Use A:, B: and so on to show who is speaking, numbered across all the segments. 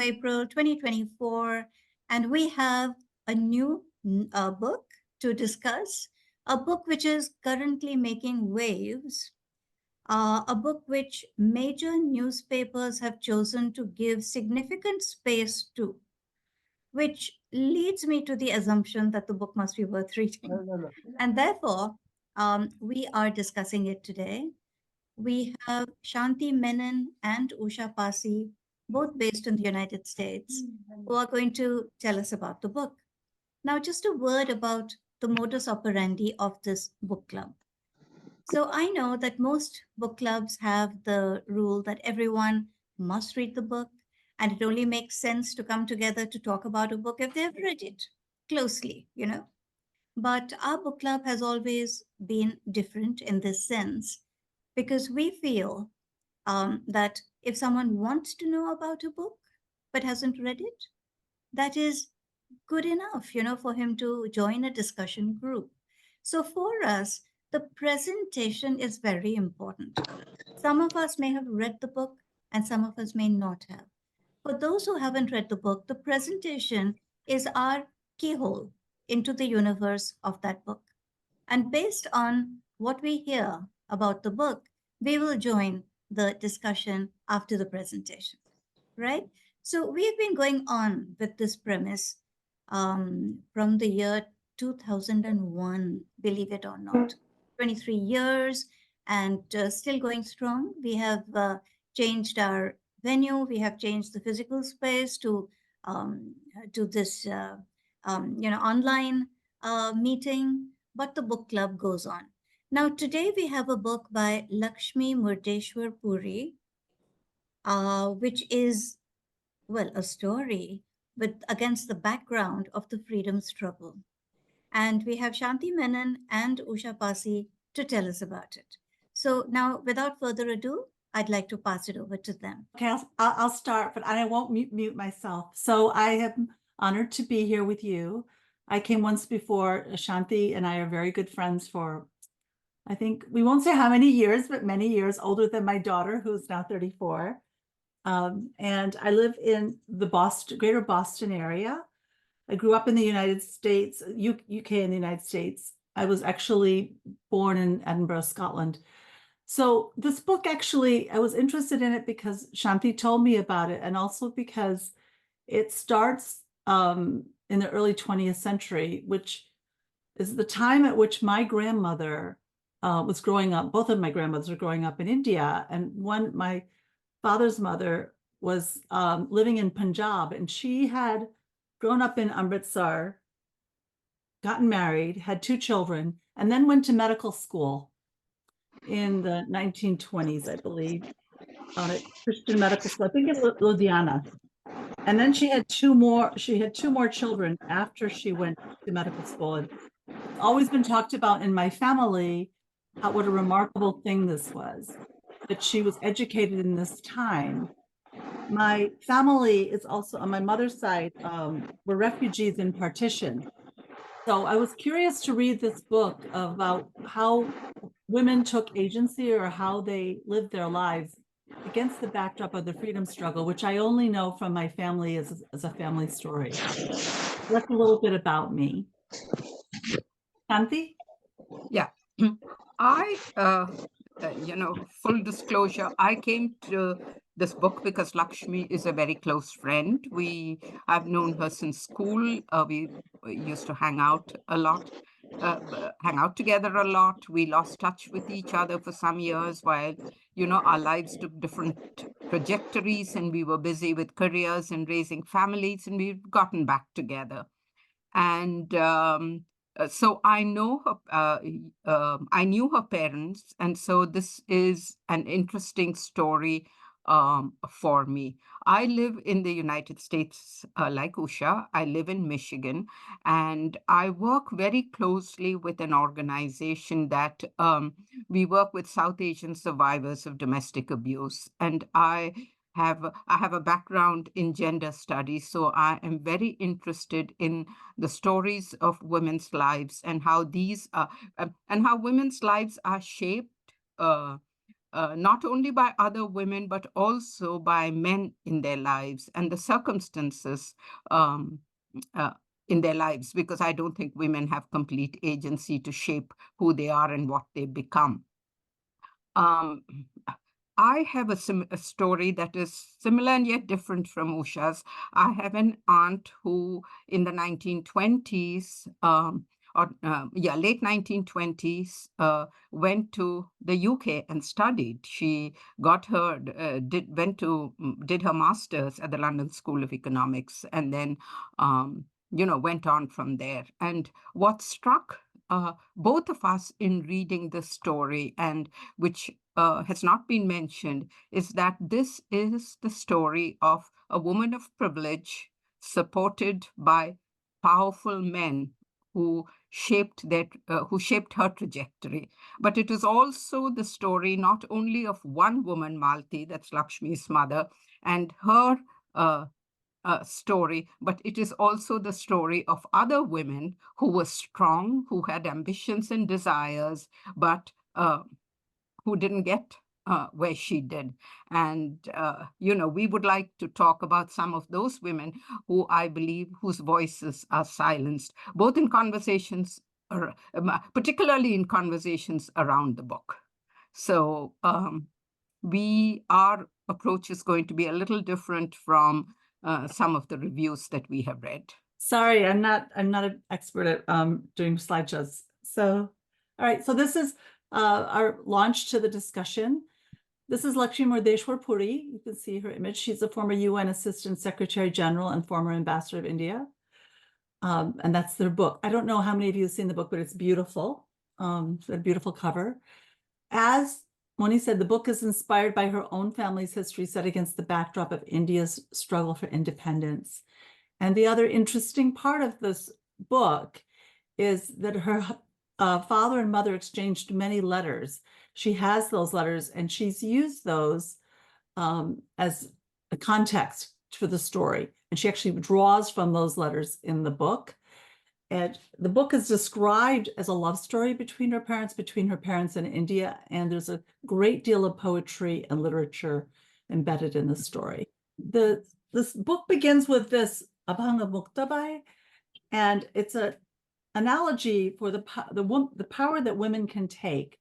A: April 2024, and we have a new book to discuss, a book which is currently making waves, a book which major newspapers have chosen to give significant space to, which leads me to the assumption that the book must be worth reading. And therefore, we are discussing it today. We have Shanti Menon and Usha Passi, both based in the United States, who are going to tell us about the book. Now, just a word about the modus operandi of this book club. So I know that most book clubs have the rule that everyone must read the book, and it only makes sense to come together to talk about a book if they've read it closely, you know. But our book club has always been different in this sense because we feel that if someone wants to know about a book but hasn't read it, that is good enough, you know, for him to join a discussion group. So for us, the presentation is very important. Some of us may have read the book and some of us may not have. For those who haven't read the book, the presentation is our keyhole into the universe of that book. And based on what we hear about the book, we will join the discussion after the presentation, right? So we've been going on with this premise from the year 2001, believe it or not, 23 years and still going strong. We have changed our venue. We have changed the physical space to this, online meeting, but the book club goes on. Now, today we have a book by Lakshmi Murdeshwar Puri, which is, well, a story with against the background of the freedom struggle. And we have Shanti Menon and Usha Passi to tell us about it. So now, without further ado, I'd like to pass it over to them.
B: Okay, I'll start, but I won't mute myself. So I am honored to be here with you. I came once before. Shanti and I are very good friends for, I think, we won't say how many years, but many years, older than my daughter, who's now 34. And I live in the greater Boston area. I grew up in the United States, UK in the United States. I was actually born in Edinburgh, Scotland. So this book, actually, I was interested in it because Shanti told me about it, and also because it starts in the early 20th century, which is the time at which my grandmother was growing up. Both of my grandmothers were growing up in India, and my father's mother was living in Punjab, and she had grown up in Amritsar, gotten married, had 2 children, and then went to medical school in the 1920s, I believe, on a Christian medical school, I think in Ludhiana. And then she had two more children after she went to medical school. And it's always been talked about in my family what a remarkable thing this was, that she was educated in this time. My family is also, on my mother's side, were refugees in partition. So I was curious to read this book about how women took agency or how they lived their lives against the backdrop of the freedom struggle, which I only know from my family as a family story. That's a little bit about me. Shanti?
C: Yeah. I, full disclosure, I came to this book because Lakshmi is a very close friend. I've known her since school. We used to hang out a lot, hang out together a lot. We lost touch with each other for some years while, our lives took different trajectories and we were busy with careers and raising families, and we've gotten back together. And so I know her. I knew her parents, and so this is an interesting story for me. I live in the United States, like Usha. I live in Michigan, and I work very closely with an organization that we work with South Asian survivors of domestic abuse, and I have a background in gender studies, so I am very interested in the stories of women's lives and how these and how women's lives are shaped not only by other women, but also by men in their lives and the circumstances um, uh, in their lives, because I don't think women have complete agency to shape who they are and what they become. Um, I have a story that is similar and yet different from Usha's. I have an aunt who, in the 1920s, late 1920s, went to the UK and studied. She got her did her masters at the London School of Economics, and then went on from there. And what struck both of us in reading the story, and which has not been mentioned, is that this is the story of a woman of privilege supported by powerful men who shaped her trajectory. But it is also the story not only of one woman, Malti, that's Lakshmi's mother, and her story, but it is also the story of other women who were strong, who had ambitions and desires, but who didn't get where she did. And, we would like to talk about some of those women who I believe whose voices are silenced, both in conversations, particularly in conversations around the book. So our approach is going to be a little different from some of the reviews that we have read.
B: Sorry, I'm not an expert at doing slideshows. So, all right. So this is our launch to the discussion. This is Lakshmi Murdeshwar Puri. You can see her image. She's a former UN Assistant Secretary General and former Ambassador of India. And that's their book. I don't know how many of you have seen the book, but it's beautiful. It's a beautiful cover. As Moni said, the book is inspired by her own family's history set against the backdrop of India's struggle for independence. And the other interesting part of this book is that her father and mother exchanged many letters. She has those letters, and she's used those as a context for the story. And she actually draws from those letters in the book. And the book is described as a love story between her parents in India. And there's a great deal of poetry and literature embedded in the story. This book begins with this Abhanga Muktabai, and it's an analogy for the power that women can take.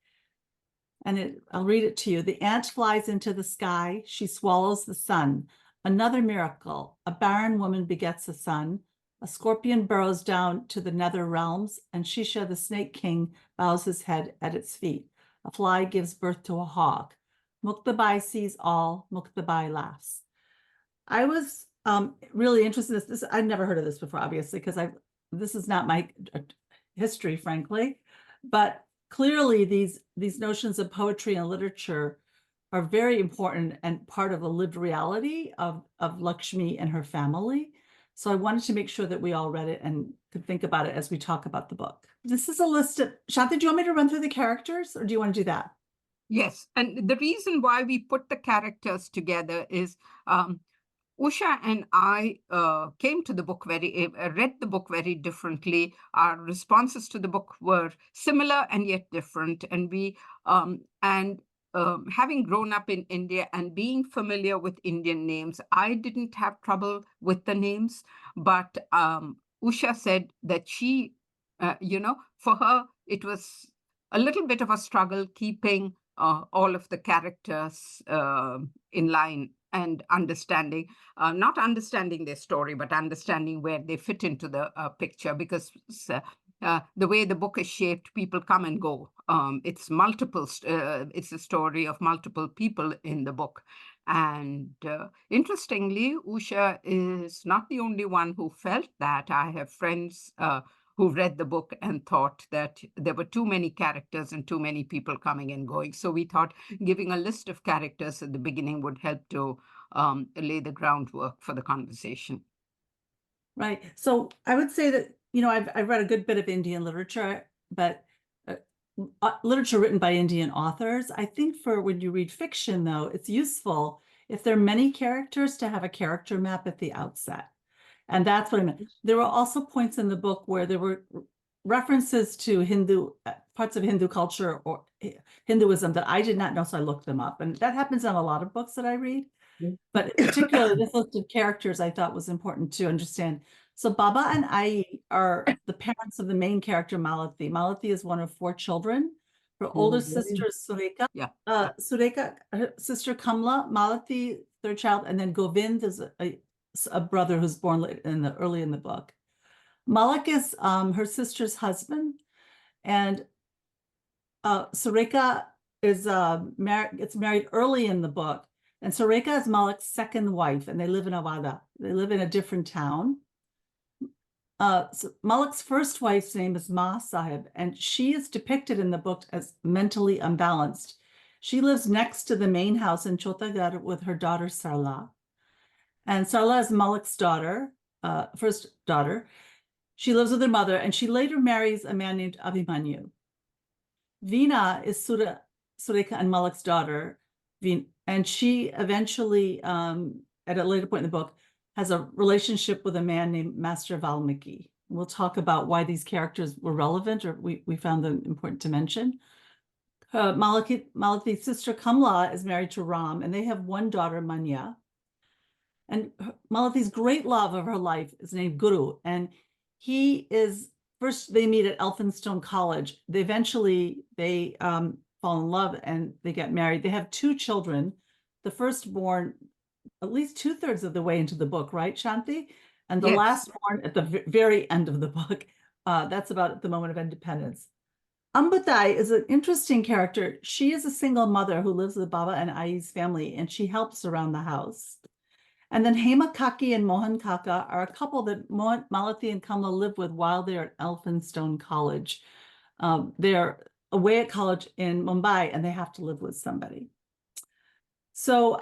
B: And I'll read it to you. The ant flies into the sky. She swallows the sun. Another miracle. A barren woman begets a son. A scorpion burrows down to the nether realms, and Shisha, the snake king, bows his head at its feet. A fly gives birth to a hawk. Muktabai sees all. Muktabai laughs. I was really interested in this. I'd never heard of this before, obviously, because this is not my history, frankly. But clearly, these notions of poetry and literature are very important and part of the lived reality of Lakshmi and her family. So I wanted to make sure that we all read it and could think about it as we talk about the book. This is a list of, Shanti, do you want me to run through the characters, or do you want to do that?
C: Yes, and the reason why we put the characters together is Usha and I read the book very differently. Our responses to the book were similar and yet different. And having grown up in India and being familiar with Indian names, I didn't have trouble with the names. But Usha said that she, for her, it was a little bit of a struggle keeping all of the characters in line and understanding, not understanding their story, but understanding where they fit into the picture, because the way the book is shaped, people come and go. It's a story of multiple people in the book. And interestingly, Usha is not the only one who felt that. I have friends who read the book and thought that there were too many characters and too many people coming and going. So we thought giving a list of characters at the beginning would help to lay the groundwork for the conversation.
B: Right. So I would say that, I've read a good bit of Indian literature, but literature written by Indian authors. I think for when you read fiction, though, it's useful if there are many characters to have a character map at the outset. And that's what I meant. There were also points in the book where there were references to Hindu parts of Hindu culture or Hinduism that I did not know, so I looked them up. And that happens in a lot of books that I read. But particularly this list of characters I thought was important to understand. So Baba and Ai are the parents of the main character, Malathi. Malathi is one of 4 children. Her older sister is Sureka.
C: Yeah.
B: Sureka, her sister Kamla, Malathi, third child, and then Govind is a brother who's born early in the book. Malak is her sister's husband, and Sureka is gets married early in the book. And Sureka is Malak's second wife, and they live in Avada. They live in a different town. So Malak's first wife's name is Ma Sahib, and she is depicted in the book as mentally unbalanced. She lives next to the main house in Chotagar with her daughter Sarla. And Sarla is Malak's daughter, first daughter. She lives with her mother, and she later marries a man named Abhimanyu. Veena is Sureka and Malak's daughter, and she eventually, at a later point in the book, has a relationship with a man named Master Valmiki. We'll talk about why these characters were relevant, or we found them important to mention. Malathi's sister Kamla is married to Ram, and they have one daughter, Manya. And Malathi's great love of her life is named Guru, and he is first they meet at Elphinstone College. They fall in love and they get married. They have 2 children. The firstborn, at least 2/3 of the way into the book, right, Shanti? And the
C: Yes.
B: last born at the very end of the book. That's about the moment of independence. Ambutai is an interesting character. She is a single mother who lives with Baba and Ai's family, and she helps around the house. And then Hema Kaki and Mohan Kaka are a couple that Malathi and Kamla live with while they're at Elphinstone College. They're away at college in Mumbai, and they have to live with somebody. So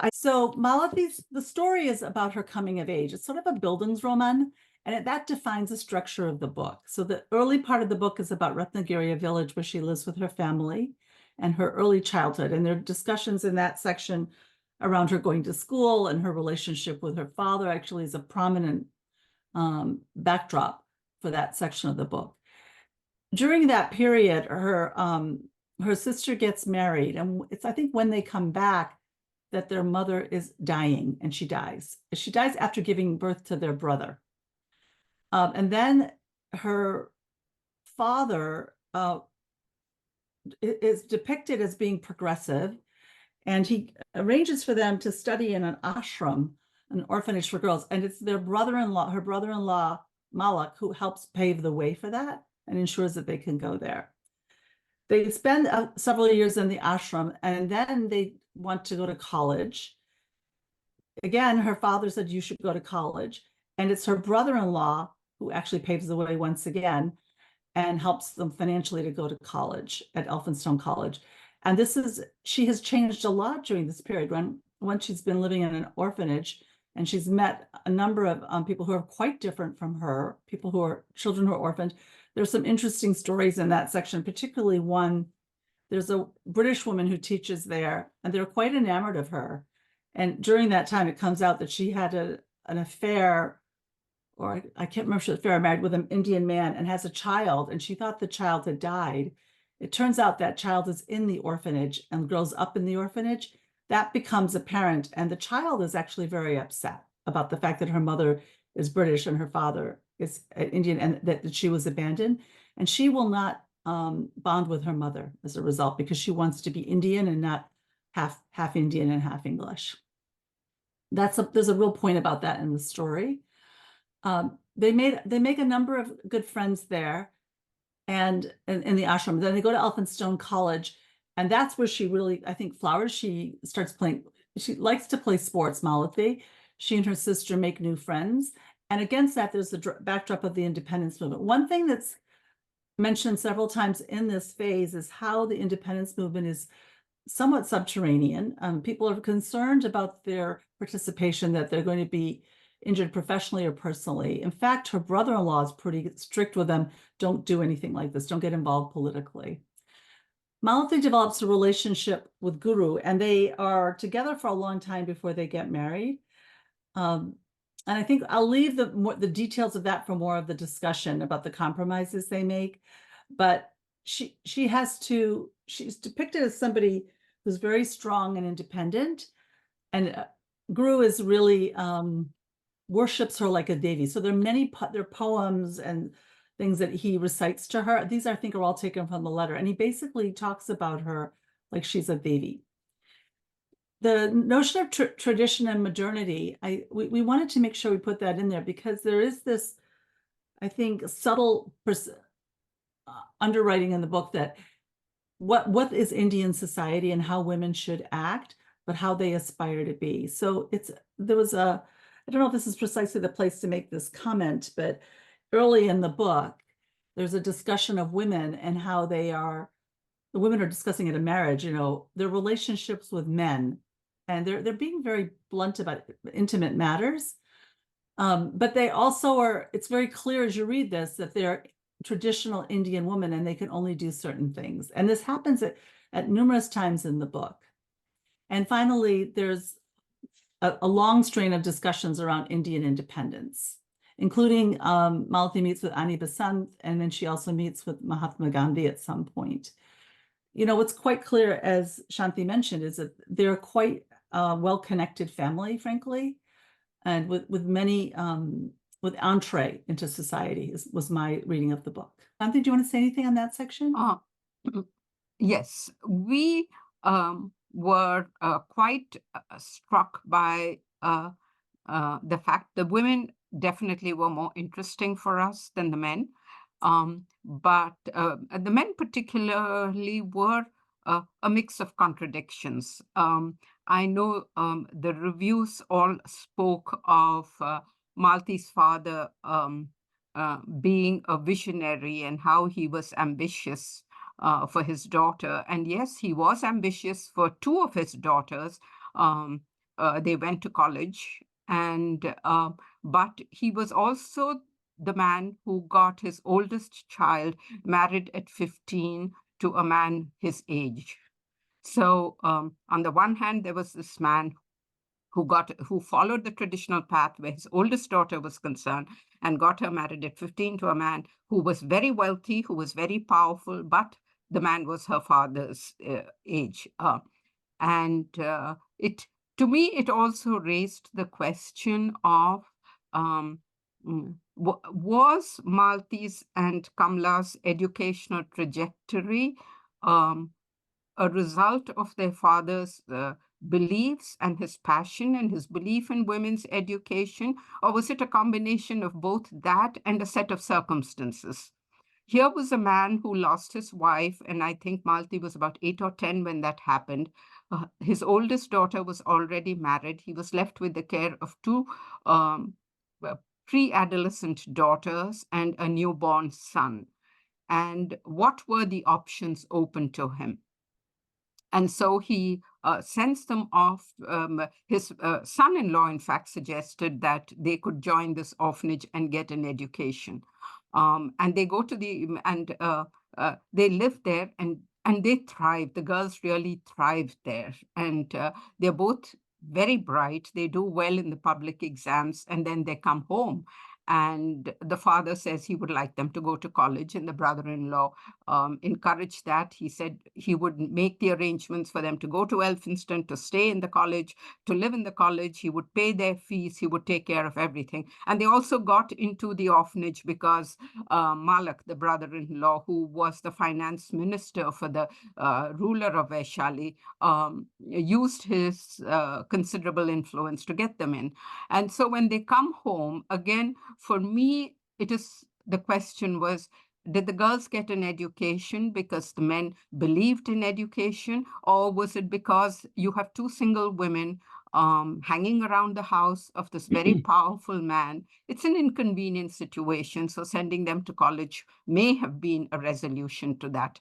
B: Malathi's, the story is about her coming of age. It's sort of a Bildungsroman, and that defines the structure of the book. So the early part of the book is about Ratnagiri, a village where she lives with her family and her early childhood. And there are discussions in that section around her going to school, and her relationship with her father actually is a prominent backdrop for that section of the book. During that period, her sister gets married, and it's, I think, when they come back that their mother is dying, and she dies. She dies after giving birth to their brother. And then her father is depicted as being progressive, and he arranges for them to study in an ashram, an orphanage for girls. And it's her brother-in-law, Malak, who helps pave the way for that and ensures that they can go there. They spend several years in the ashram, and then they want to go to college. Again, her father said, you should go to college. And it's her brother-in-law who actually paves the way once again and helps them financially to go to college at Elphinstone College. And she has changed a lot during this period. When she's been living in an orphanage, and she's met a number of people who are quite different from her, children who are orphaned. There's some interesting stories in that section, particularly one. There's a British woman who teaches there, and they're quite enamored of her. And during that time, it comes out that she had an affair, or I can't remember if she was married with an Indian man, and has a child, and she thought the child had died. It turns out that child is in the orphanage and grows up in the orphanage. That becomes apparent, and the child is actually very upset about the fact that her mother is British and her father is Indian, and that she was abandoned. And she will not bond with her mother as a result, because she wants to be Indian and not half Indian and half English. There's a real point about that in the story. They make a number of good friends there, and in the ashram. Then they go to Elphinstone College, and that's where she really, I think, flowers. She starts playing. She likes to play sports, Malathi. She and her sister make new friends, and against that, there's the backdrop of the independence movement. One thing that's mentioned several times in this phase is how the independence movement is somewhat subterranean. People are concerned about their participation, that they're going to be injured professionally or personally. In fact, her brother-in-law is pretty strict with them. Don't do anything like this. Don't get involved politically. Malathi develops a relationship with Guru, and they are together for a long time before they get married. And I think I'll leave the details of that for more of the discussion about the compromises they make. But she's depicted as somebody who's very strong and independent. And Gru is really worships her like a deity. So there are there are poems and things that he recites to her. These, I think, are all taken from the letter. And he basically talks about her like she's a deity. The notion of tradition and modernity, we wanted to make sure we put that in there because there is this, I think, subtle underwriting in the book that what is Indian society and how women should act, but how they aspire to be. So there was I don't know if this is precisely the place to make this comment, but early in the book, there's a discussion of women and how the women are discussing it in marriage, their relationships with men. And they're being very blunt about intimate matters. But they also it's very clear as you read this that they're traditional Indian women and they can only do certain things. And this happens at numerous times in the book. And finally, there's a long strain of discussions around Indian independence, including Malati meets with Annie Besant, and then she also meets with Mahatma Gandhi at some point. What's quite clear, as Shanti mentioned, is that they're quite a well-connected family, frankly, and with many with entree into society was my reading of the book. Shanti, do you want to say anything on that section?
C: Yes, we were quite struck by the fact the women definitely were more interesting for us than the men. But the men particularly were a mix of contradictions. I know the reviews all spoke of Malti's father being a visionary and how he was ambitious for his daughter. And yes, he was ambitious for two of his daughters. They went to college, and but he was also the man who got his oldest child married at 15 to a man his age. So on the one hand, there was this man who followed the traditional path where his oldest daughter was concerned and got her married at 15 to a man who was very wealthy, who was very powerful, but the man was her father's age. And to me, it also raised the question of was Malti's and Kamla's educational trajectory a result of their father's beliefs and his passion and his belief in women's education, or was it a combination of both that and a set of circumstances? Here was a man who lost his wife, and I think Malti was about 8 or 10 when that happened. His oldest daughter was already married. He was left with the care of two pre-adolescent daughters and a newborn son. And what were the options open to him? And so he sends them off. His son-in-law, in fact, suggested that they could join this orphanage and get an education. And they go to they live there and they thrive. The girls really thrive there. And they're both very bright. They do well in the public exams, and then they come home. And the father says he would like them to go to college, and the brother-in-law encouraged that. He said he would make the arrangements for them to go to Elphinstone, to stay in the college, to live in the college. He would pay their fees. He would take care of everything. And they also got into the orphanage because Malak, the brother-in-law, who was the finance minister for the ruler of Vaishali, used his considerable influence to get them in. And so when they come home, again, for me, the question was, did the girls get an education because the men believed in education, or was it because you have two single women hanging around the house of this very powerful man? It's an inconvenient situation, so sending them to college may have been a resolution to that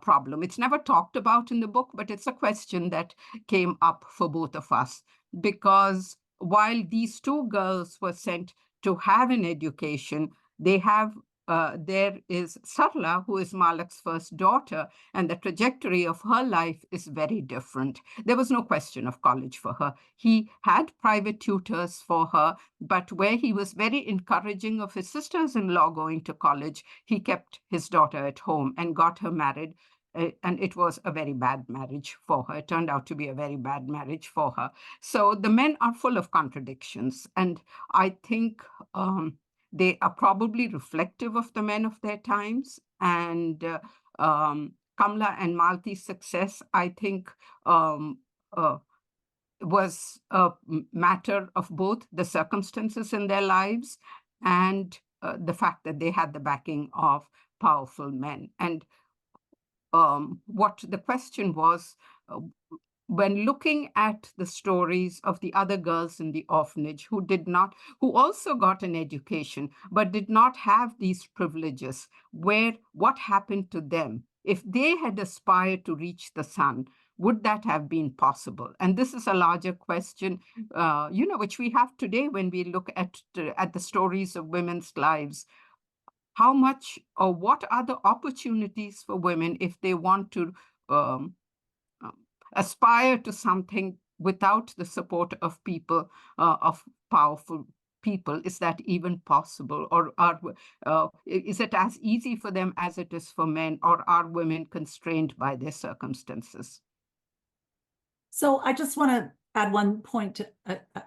C: problem. It's never talked about in the book, but it's a question that came up for both of us, because while these two girls were sent to have an education, they have there is Sarla, who is Malak's first daughter, and the trajectory of her life is very different. There was no question of college for her. He had private tutors for her, but where he was very encouraging of his sisters-in-law going to college, he kept his daughter at home and got her married. And it was a very bad marriage for her. It turned out to be a very bad marriage for her. So the men are full of contradictions. And I think they are probably reflective of the men of their times. And Kamla and Malti's success, I think, was a matter of both the circumstances in their lives and the fact that they had the backing of powerful men. And what the question was, when looking at the stories of the other girls in the orphanage who also got an education, but did not have these privileges, what happened to them? If they had aspired to reach the sun, would that have been possible? And this is a larger question, which we have today when we look at the stories of women's lives. How much or what are the opportunities for women if they want to aspire to something without the support of people, of powerful people? Is that even possible? Or is it as easy for them as it is for men, or are women constrained by their circumstances?
B: So I just want to add one point to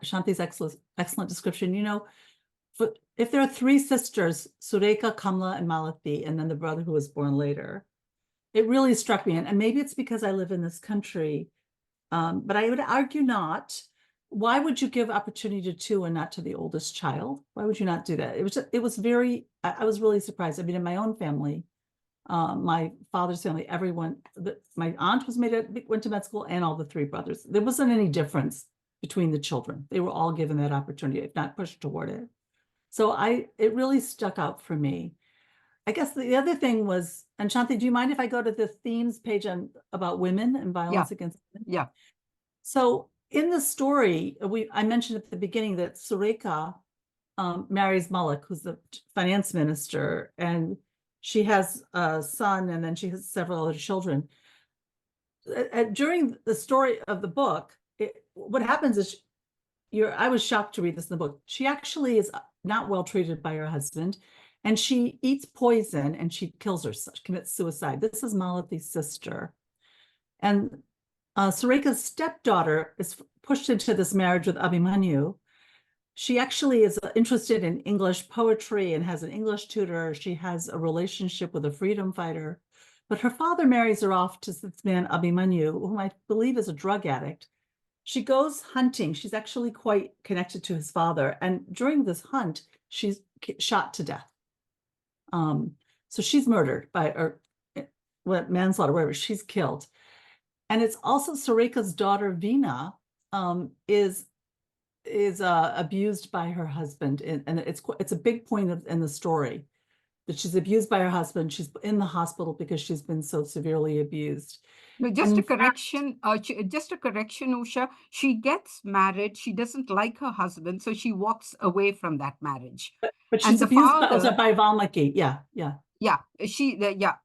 B: Shanti's excellent description. If there are three sisters, Sureka, Kamla, and Malati, and then the brother who was born later, it really struck me. And maybe it's because I live in this country, but I would argue not. Why would you give opportunity to two and not to the oldest child? Why would you not do that? I was really surprised. I mean, in my own family, my father's family, my aunt went to med school, and all the three brothers. There wasn't any difference between the children. They were all given that opportunity, if not pushed toward it. So it really stuck out for me. I guess the other thing was, and Shanti, do you mind if I go to the themes page about women and violence against women?
C: Yeah.
B: So in the story, I mentioned at the beginning that Sureka marries Malik, who's the finance minister, and she has a son, and then she has several other children. During the story of the book, what happens is, I was shocked to read this in the book. She actually is not well treated by her husband, and she eats poison and she kills herself, commits suicide. This is Malati's sister. And Sureka's stepdaughter is pushed into this marriage with Abhimanyu. She actually is interested in English poetry and has an English tutor. She has a relationship with a freedom fighter, but her father marries her off to this man, Abhimanyu, whom I believe is a drug addict. She goes hunting. She's actually quite connected to his father. And during this hunt, she's shot to death. So she's murdered or manslaughter, whatever, she's killed. And it's also Sureka's daughter, Veena, is abused by her husband. And it's a big point in the story that she's abused by her husband. She's in the hospital because she's been so severely abused.
C: No, just a correction, Usha. She gets married. She doesn't like her husband, so she walks away from that marriage.
B: But she's abused by Valmiki. Yeah.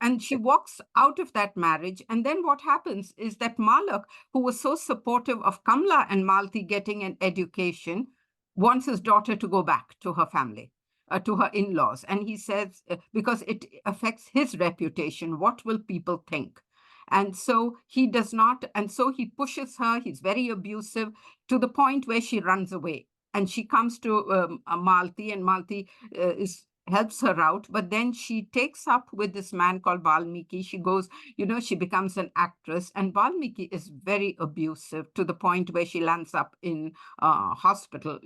C: And she walks out of that marriage. And then what happens is that Malak, who was so supportive of Kamla and Malti getting an education, wants his daughter to go back to her family, to her in-laws. And he says, because it affects his reputation, what will people think? And so he does not, and so he pushes her. He's very abusive to the point where she runs away. And she comes to Malti, and Malti helps her out. But then she takes up with this man called Valmiki. She goes, she becomes an actress. And Valmiki is very abusive to the point where she lands up in hospital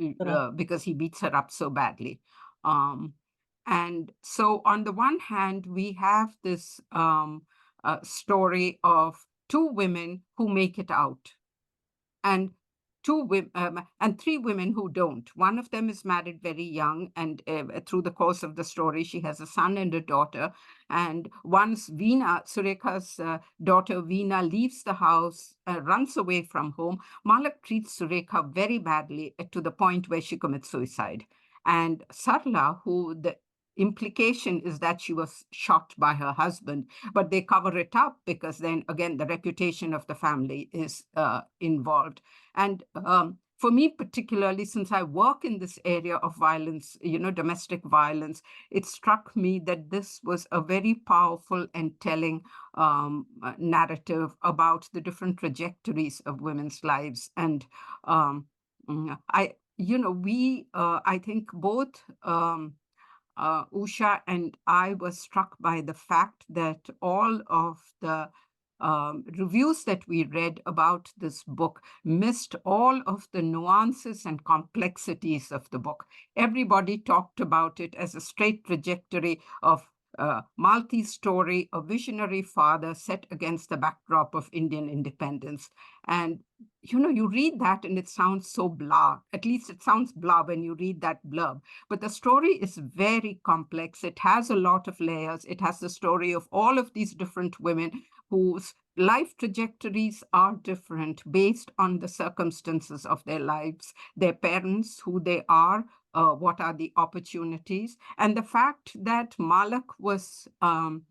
C: because he beats her up so badly. And so on the one hand, we have this story of two women who make it out, and three women who don't. One of them is married very young, and through the course of the story, she has a son and a daughter. And once Sureka's daughter Veena leaves the house, runs away from home, Malak treats Sureka very badly to the point where she commits suicide. And Sarla, who implication is that she was shot by her husband, but they cover it up because then again the reputation of the family is involved. And for me particularly, since I work in this area of violence, domestic violence, it struck me that this was a very powerful and telling narrative about the different trajectories of women's lives. And I think both Usha and I were struck by the fact that all of the reviews that we read about this book missed all of the nuances and complexities of the book. Everybody talked about it as a straight trajectory of Malti's story, a visionary father set against the backdrop of Indian independence. And you read that and it sounds so blah. At least it sounds blah when you read that blurb. But the story is very complex. It has a lot of layers. It has the story of all of these different women whose life trajectories are different based on the circumstances of their lives, their parents, who they are, what are the opportunities, and the fact that Malak was the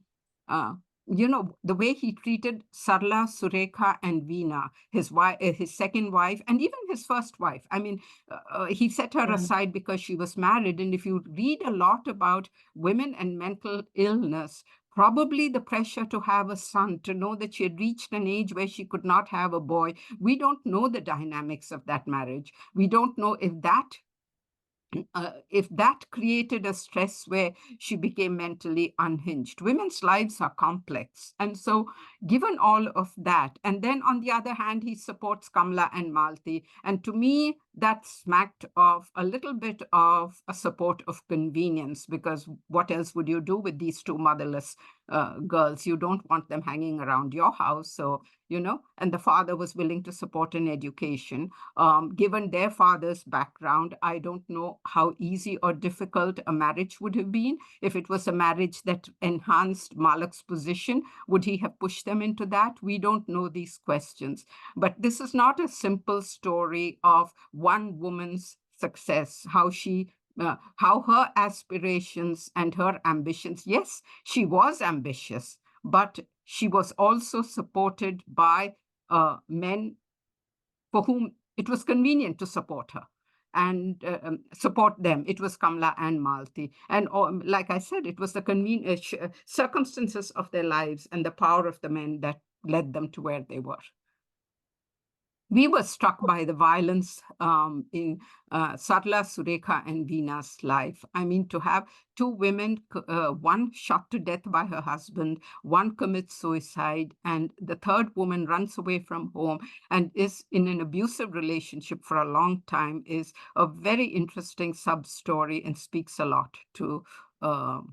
C: way he treated Sarla, Surekha, and Veena, his wife, his second wife, and even his first wife. I mean, he set her aside because she was married. And if you read a lot about women and mental illness, probably the pressure to have a son, to know that she had reached an age where she could not have a boy. We don't know the dynamics of that marriage. We don't know if that created a stress where she became mentally unhinged. Women's lives are complex. And so given all of that, and then on the other hand, he supports Kamla and Malti. And to me, that smacked of a little bit of a support of convenience, because what else would you do with these two motherless girls? You don't want them hanging around your house. So, and the father was willing to support an education. Given their father's background, I don't know how easy or difficult a marriage would have been. If it was a marriage that enhanced Malak's position, would he have pushed them into that? We don't know these questions. But this is not a simple story of one woman's success, how her aspirations and her ambitions. Yes, she was ambitious, but she was also supported by men for whom it was convenient to support her and support them. It was Kamla and Malti. And like I said, it was the circumstances of their lives and the power of the men that led them to where they were. We were struck by the violence in Sarla, Surekha, and Veena's life. I mean, to have two women, one shot to death by her husband, one commits suicide, and the third woman runs away from home and is in an abusive relationship for a long time, is a very interesting sub-story and speaks a lot to the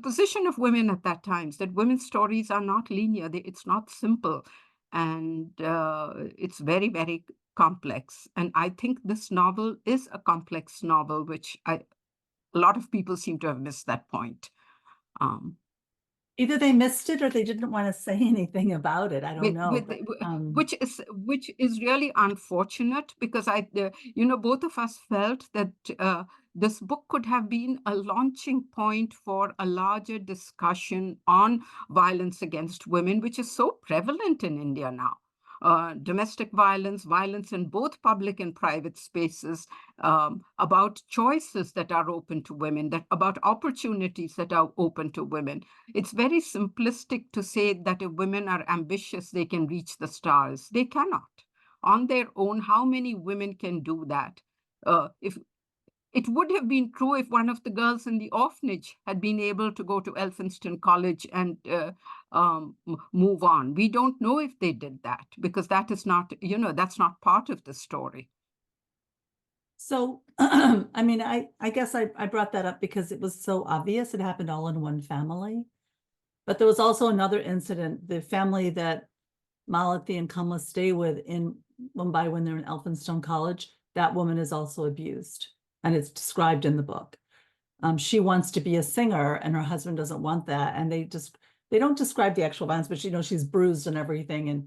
C: position of women at that time, that women's stories are not linear. It's not simple. And it's very, very complex. And I think this novel is a complex novel, which a lot of people seem to have missed that point.
B: Either they missed it or they didn't want to say anything about it. I don't know.
C: Which is really unfortunate, because both of us felt that this book could have been a launching point for a larger discussion on violence against women, which is so prevalent in India now. Domestic violence in both public and private spaces, about choices that are open to women, about opportunities that are open to women. It's very simplistic to say that if women are ambitious, they can reach the stars. They cannot. On their own, how many women can do that? If it would have been true if one of the girls in the orphanage had been able to go to Elphinstone College and move on. We don't know if they did that, because that is not, that's not part of the story.
B: So, I mean, I guess I brought that up because it was so obvious. It happened all in one family. But there was also another incident, the family that Malati and Kamla stay with in Mumbai when they're in Elphinstone College, that woman is also abused. And it's described in the book. She wants to be a singer and her husband doesn't want that. And they don't describe the actual violence, but she's bruised and everything. And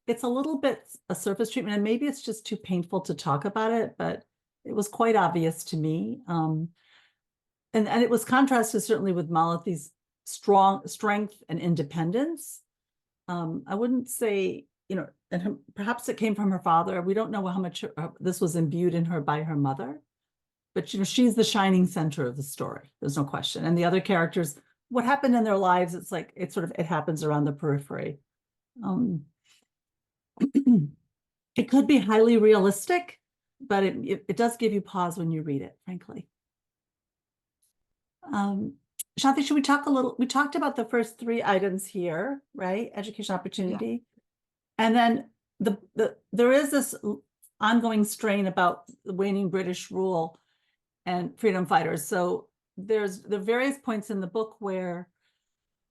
B: it's a little bit a surface treatment, and maybe it's just too painful to talk about it, but it was quite obvious to me. and it was contrasted certainly with Malati's strength and independence. I wouldn't say, and perhaps it came from her father. We don't know how much this was imbued in her by her mother, but she's the shining center of the story. There's no question. And the other characters, what happened in their lives, it's like it happens around the periphery. It could be highly realistic, but it does give you pause when you read it, frankly. Shanti, should we talk a little? We talked about the first 3 items here, right? Education, opportunity. Yeah. And then there is this ongoing strain about the waning British rule and freedom fighters. So there's the various points in the book where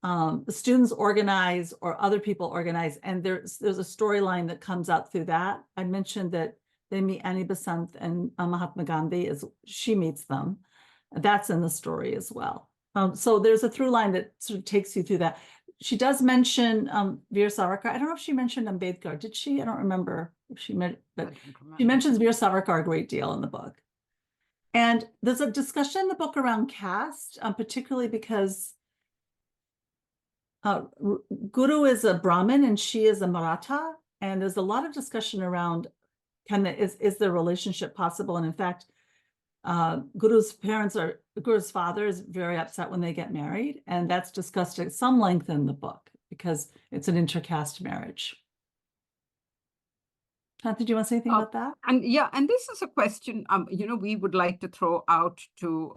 B: the students organize or other people organize, and there's a storyline that comes out through that. I mentioned that they meet Annie Besant and Mahatma Gandhi as she meets them. That's in the story as well. So there's a through line that sort of takes you through that. She does mention Veer Savarkar. I don't know if she mentioned Ambedkar. Did she? I don't remember if she meant, but she mentions Veer Savarkar a great deal in the book. And there's a discussion in the book around caste, particularly because Guru is a Brahmin and she is a Maratha. And there's a lot of discussion around is the relationship possible? And in fact, Guru's father is very upset when they get married, and that's discussed at some length in the book because it's an intercaste marriage. Did you want to say anything about that?
C: And this is a question we would like to throw out to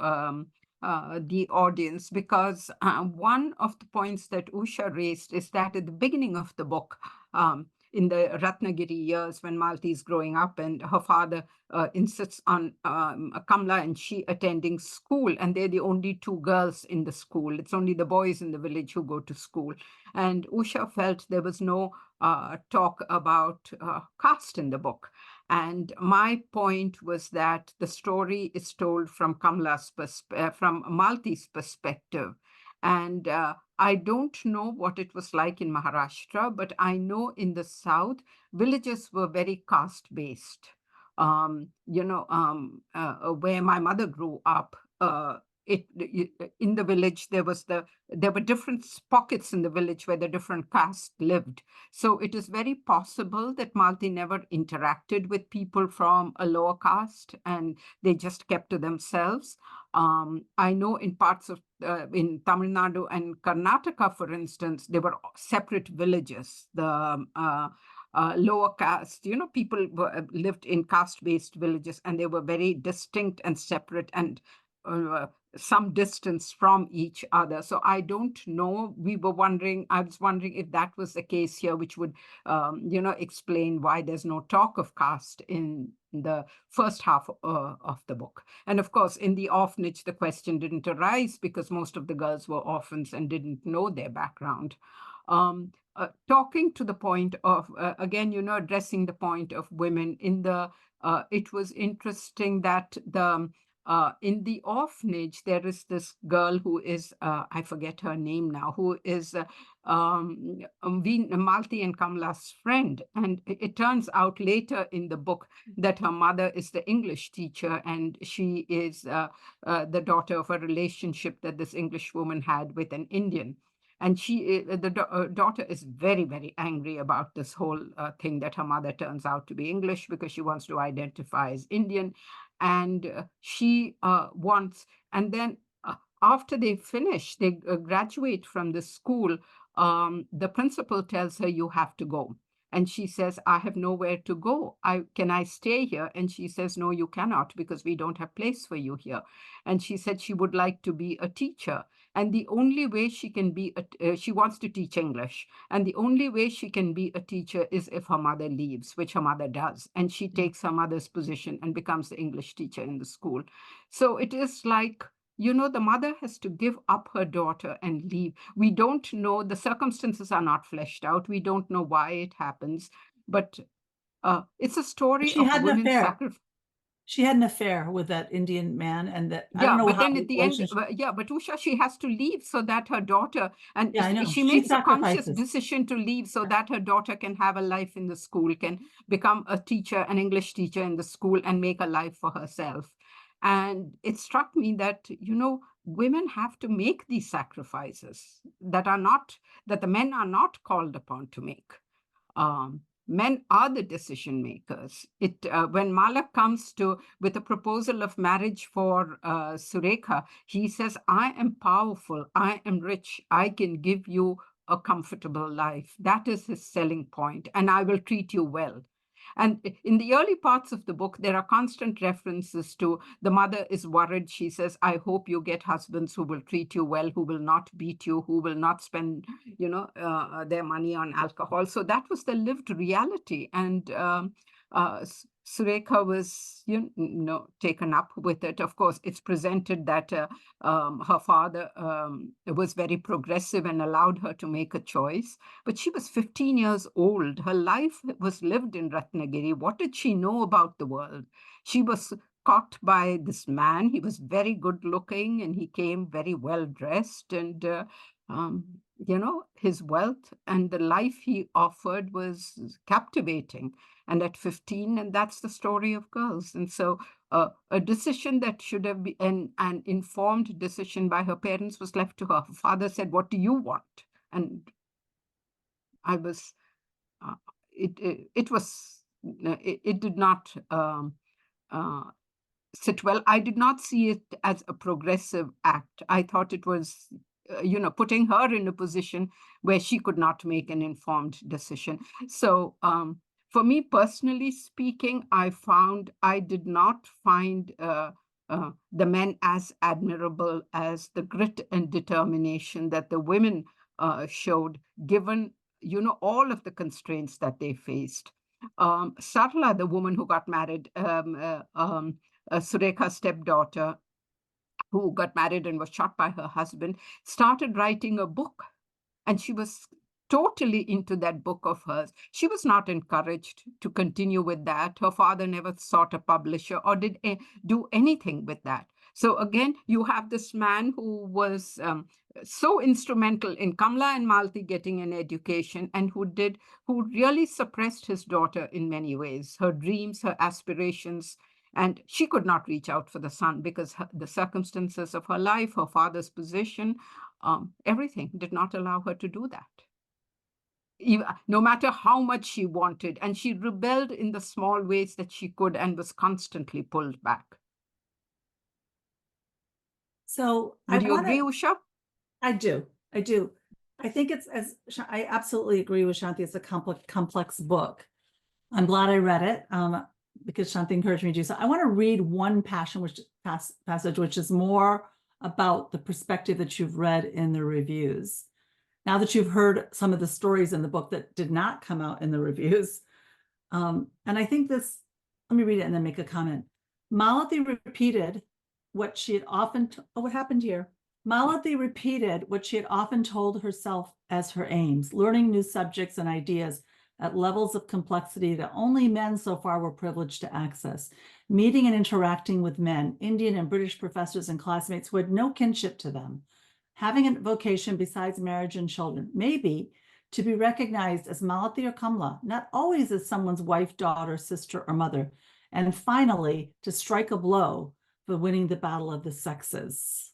C: the audience, because one of the points that Usha raised is that at the beginning of the book, in the Ratnagiri years when Malti is growing up and her father insists on Kamla and she attending school, and they're the only 2 girls in the school. It's only the boys in the village who go to school. And Usha felt there was no talk about caste in the book. And my point was that the story is told from from Malti's perspective. And I don't know what it was like in Maharashtra, but I know in the South, villages were very caste-based. Where my mother grew up, in the village, there were different pockets in the village where the different castes lived. So it is very possible that Malti never interacted with people from a lower caste, and they just kept to themselves. I know in parts of in Tamil Nadu and Karnataka, for instance, they were separate villages. The lower caste, people lived in caste-based villages, and they were very distinct and separate and some distance from each other. So I don't know. I was wondering if that was the case here, which would, explain why there's no talk of caste in the first half of the book. And of course, in the orphanage, the question didn't arise because most of the girls were orphans and didn't know their background. Talking to the point of, again, addressing the point of women it was interesting that in the orphanage, there is this girl who is, I forget her name now, who is Malti and Kamla's friend. And it turns out later in the book that her mother is the English teacher, and she is the daughter of a relationship that this English woman had with an Indian. And the daughter is very, very angry about this whole thing that her mother turns out to be English because she wants to identify as Indian. And she wants, and then after they finish, they graduate from the school, the principal tells her, you have to go. And she says, I have nowhere to go. Can I stay here? And she says, no, you cannot, because we don't have place for you here. And she said she would like to be a teacher. And the only way she can be, she wants to teach English. And the only way she can be a teacher is if her mother leaves, which her mother does. And she takes her mother's position and becomes the English teacher in the school. So it is like, the mother has to give up her daughter and leave. We don't know, the circumstances are not fleshed out. We don't know why it happens, but it's a story of women's sacrifice.
B: She had an affair with that Indian man, and that
C: I don't know but how then at the end, but Usha, she has to leave so that her daughter, and she makes a conscious decision to leave so that her daughter can have a life in the school, can become a teacher, an English teacher in the school, and make a life for herself. And it struck me that, women have to make these sacrifices that the men are not called upon to make. Men are the decision makers. When Malak comes with a proposal of marriage for Surekha, he says, "I am powerful, I am rich, I can give you a comfortable life." That is his selling point, and I will treat you well. And in the early parts of the book, there are constant references to the mother is worried. She says, "I hope you get husbands who will treat you well, who will not beat you, who will not spend, their money on alcohol." So that was the lived reality. And Surekha was, taken up with it. Of course, it's presented that her father was very progressive and allowed her to make a choice. But she was 15 years old. Her life was lived in Ratnagiri. What did she know about the world? She was caught by this man. He was very good looking and he came very well dressed. And, his wealth and the life he offered was captivating. And at 15, and that's the story of girls. And so a decision that should have been an informed decision by her parents was left to her. Her father said, "What do you want?" And I was, it did not sit well. I did not see it as a progressive act. I thought it was, putting her in a position where she could not make an informed decision. So for me, personally speaking, I did not find the men as admirable as the grit and determination that the women showed, given, all of the constraints that they faced. Sarla, the woman who got married, Surekha's stepdaughter, who got married and was shot by her husband, started writing a book. And she was totally into that book of hers. She was not encouraged to continue with that. Her father never sought a publisher or did do anything with that. So again, you have this man who was so instrumental in Kamla and Malti getting an education, and who really suppressed his daughter in many ways, her dreams, her aspirations. And she could not reach out for the son because the circumstances of her life, her father's position, everything did not allow her to do that. No matter how much she wanted, and she rebelled in the small ways that she could and was constantly pulled back.
B: So
C: would you agree, Usha?
B: I do. I think I absolutely agree with Shanti. It's a complex book. I'm glad I read it because Shanti encouraged me to do so. I want to read one passage, which is more about the perspective that you've read in the reviews. Now that you've heard some of the stories in the book that did not come out in the reviews. And I think let me read it and then make a comment. Malathi repeated what she had often, what happened here? Malathi repeated what she had often told herself as her aims, learning new subjects and ideas at levels of complexity that only men so far were privileged to access, meeting and interacting with men, Indian and British professors and classmates who had no kinship to them, having a vocation besides marriage and children, maybe to be recognized as Malathi or Kamla, not always as someone's wife, daughter, sister, or mother, and finally to strike a blow for winning the battle of the sexes.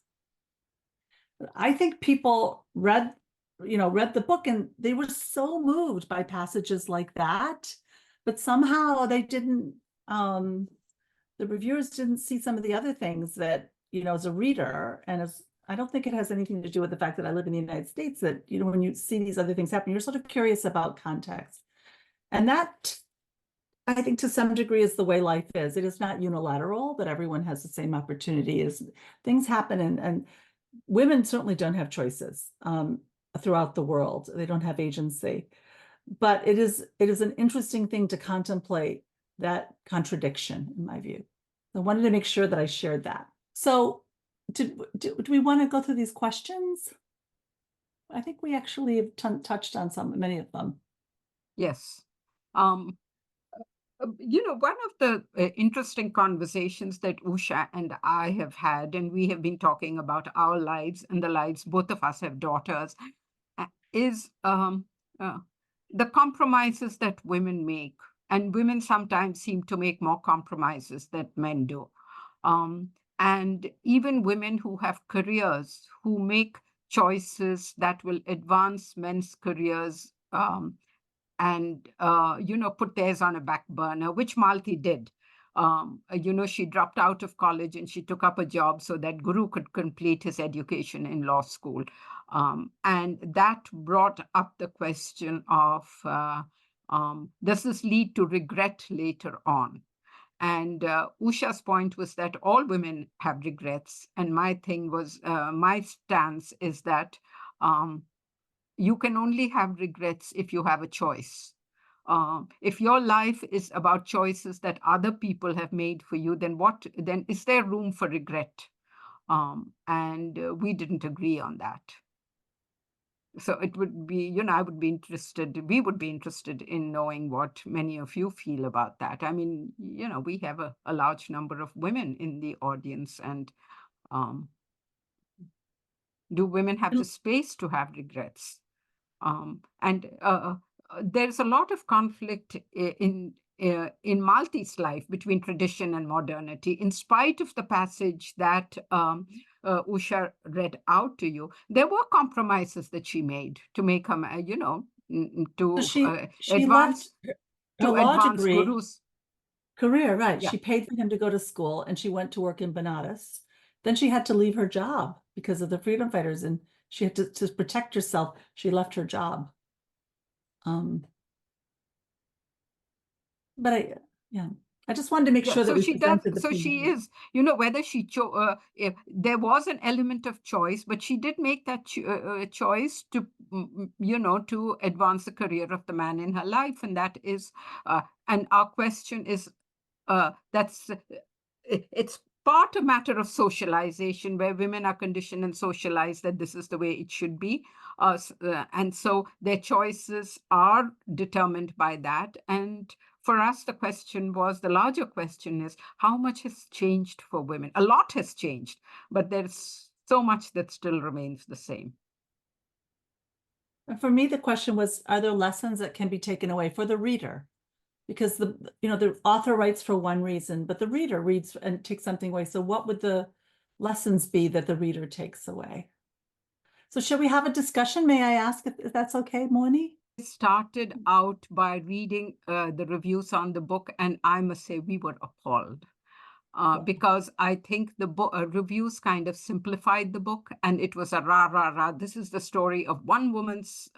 B: I think people read the book and they were so moved by passages like that, but somehow they didn't, the reviewers didn't see some of the other things that, as a reader, and I don't think it has anything to do with the fact that I live in the United States, that, when you see these other things happen, you're sort of curious about context. And that, I think to some degree, is the way life is. It is not unilateral, that everyone has the same opportunity. As things happen, and women certainly don't have choices throughout the world. They don't have agency. But it is an interesting thing to contemplate that contradiction, in my view. I wanted to make sure that I shared that. So do we want to go through these questions? I think we actually have touched on many of them.
C: Yes. One of the interesting conversations that Usha and I have had, and we have been talking about our lives and the lives, both of us have daughters, is the compromises that women make. And women sometimes seem to make more compromises than men do. and even women who have careers, who make choices that will advance men's careers, and put theirs on a back burner, which Malti did. She dropped out of college and she took up a job so that Guru could complete his education in law school. And that brought up the question of, does this lead to regret later on? And Usha's point was that all women have regrets. And my thing was, my stance is that you can only have regrets if you have a choice. If your life is about choices that other people have made for you, then is there room for regret? And we didn't agree on that. So it would be, we would be interested in knowing what many of you feel about that. I mean, we have a large number of women in the audience, and do women have the space to have regrets? And there's a lot of conflict in Malti's life between tradition and modernity. In spite of the passage that Usha read out to you, there were compromises that she made to make her, to
B: She
C: advance
B: left her law
C: advance
B: degree
C: Guru's
B: career, right?
C: Yeah.
B: She paid for him to go to school, and she went to work in Banaras. Then she had to leave her job because of the freedom fighters, and she had to protect herself. She left her job. But I just wanted to make sure that
C: so
B: we
C: she does.
B: presented the
C: So she
B: female.
C: is, whether she if there was an element of choice, but she did make that choice to, to advance the career of the man in her life, and that is, and our question is, it's part a matter of socialization, where women are conditioned and socialized that this is the way it should be, and so their choices are determined by that. And for us, the larger question is, how much has changed for women? A lot has changed, but there's so much that still remains the same.
B: And for me, the question was, are there lessons that can be taken away for the reader? Because the author writes for one reason, but the reader reads and takes something away. So what would the lessons be that the reader takes away? So shall we have a discussion? May I ask if that's okay, Moni?
C: I started out by reading the reviews on the book, and I must say we were appalled. Because I think the reviews kind of simplified the book, and it was a rah, rah, rah. This is the story of one woman's,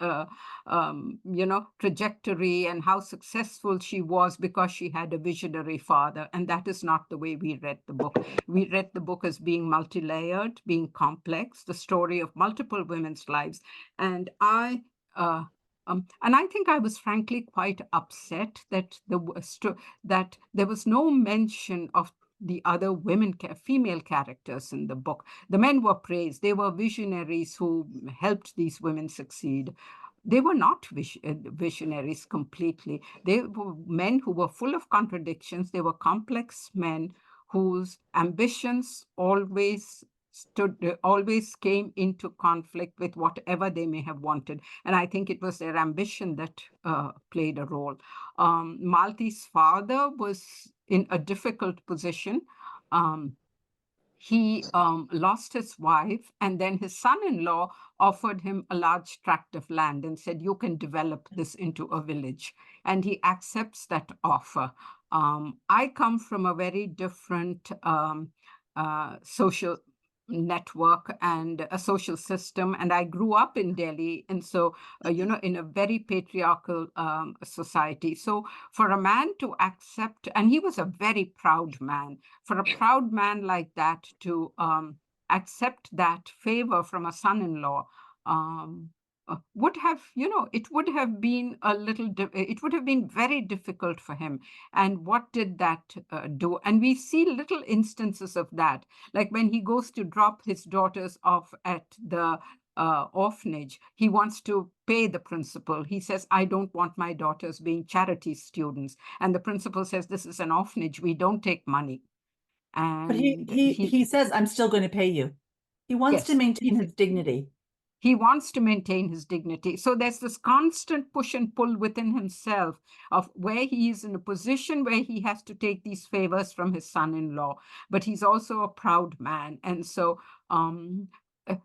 C: trajectory and how successful she was because she had a visionary father. And that is not the way we read the book. We read the book as being multi-layered, being complex, the story of multiple women's lives. And I think I was frankly quite upset that that there was no mention of the other female characters in the book. The men were praised. They were visionaries who helped these women succeed. They were not visionaries completely. They were men who were full of contradictions. They were complex men whose ambitions always came into conflict with whatever they may have wanted. And I think it was their ambition that played a role. Malti's father was in a difficult position. He lost his wife, and then his son-in-law offered him a large tract of land and said, you can develop this into a village. And he accepts that offer. I come from a very different social network and a social system, and I grew up in Delhi, and so in a very patriarchal society. So for a man to accept, and he was a very proud man, for a proud man like that to accept that favor from a son-in-law would have, it would have been it would have been very difficult for him. And what did that do? And we see little instances of that, like when he goes to drop his daughters off at the orphanage. He wants to pay the principal. He says, I don't want my daughters being charity students. And the principal says, this is an orphanage. We don't take money. And
B: But he says, I'm still going to pay you. He wants to maintain his dignity.
C: He wants to maintain his dignity. So there's this constant push and pull within himself of where he is in a position where he has to take these favors from his son-in-law, but he's also a proud man. And so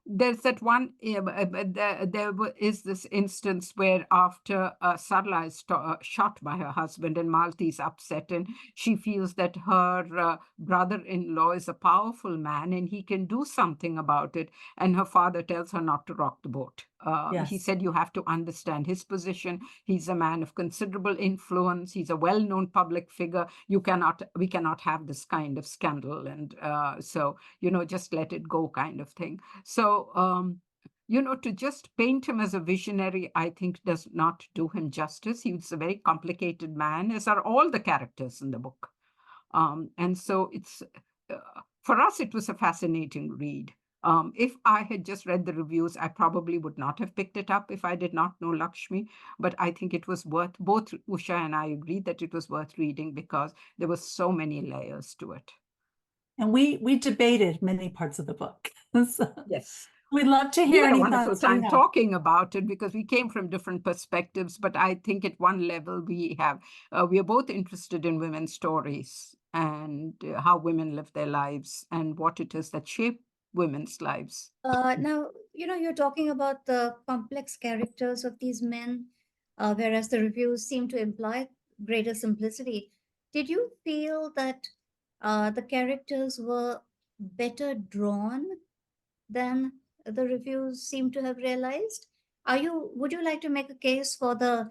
C: there's that one, there is this instance where after Sarla is shot by her husband and Malti is upset, and she feels that her brother-in-law is a powerful man and he can do something about it. And her father tells her not to rock the boat. He
B: Yes.
C: said, you have to understand his position. He's a man of considerable influence. He's a well-known public figure. We cannot have this kind of scandal. And so, just let it go kind of thing. So, to just paint him as a visionary, I think does not do him justice. He's a very complicated man, as are all the characters in the book. And so for us, it was a fascinating read. If I had just read the reviews, I probably would not have picked it up if I did not know Lakshmi. But I think it was worth, both Usha and I agreed that it was worth reading because there were so many layers to it.
B: And we debated many parts of the book. So
C: yes.
B: We'd love to
C: We
B: hear
C: had a
B: any
C: wonderful
B: thoughts you
C: time
B: have.
C: talking about it because we came from different perspectives. But I think at one level we are both interested in women's stories and how women live their lives and what it is that shape women's lives.
A: Now, you're talking about the complex characters of these men, whereas the reviews seem to imply greater simplicity. Did you feel that the characters were better drawn than the reviews seem to have realized? Would you like to make a case for the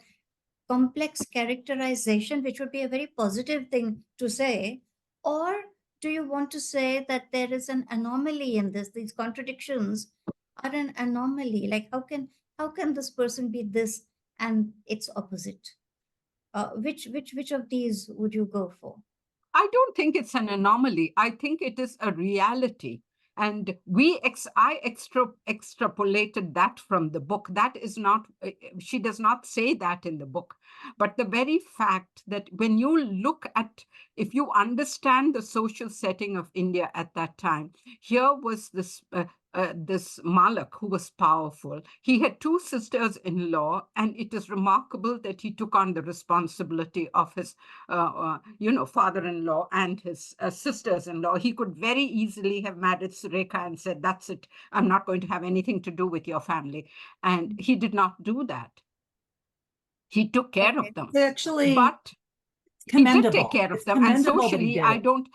A: complex characterization, which would be a very positive thing to say? Or do you want to say that there is an anomaly in this? These contradictions are an anomaly. Like how can this person be this and its opposite? Which of these would you go for?
C: I don't think it's an anomaly. I think it is a reality. And I extrapolated that from the book. That is not, she does not say that in the book. But the very fact that when you look at, if you understand the social setting of India at that time, here was this Malak who was powerful. He had two sisters-in-law, and it is remarkable that he took on the responsibility of his father-in-law and his sisters-in-law. He could very easily have married Surekha and said, that's it, I'm not going to have anything to do with your family. And he did not do that. He took care of them.
B: Actually,
C: but he did take care of them. And socially, I don't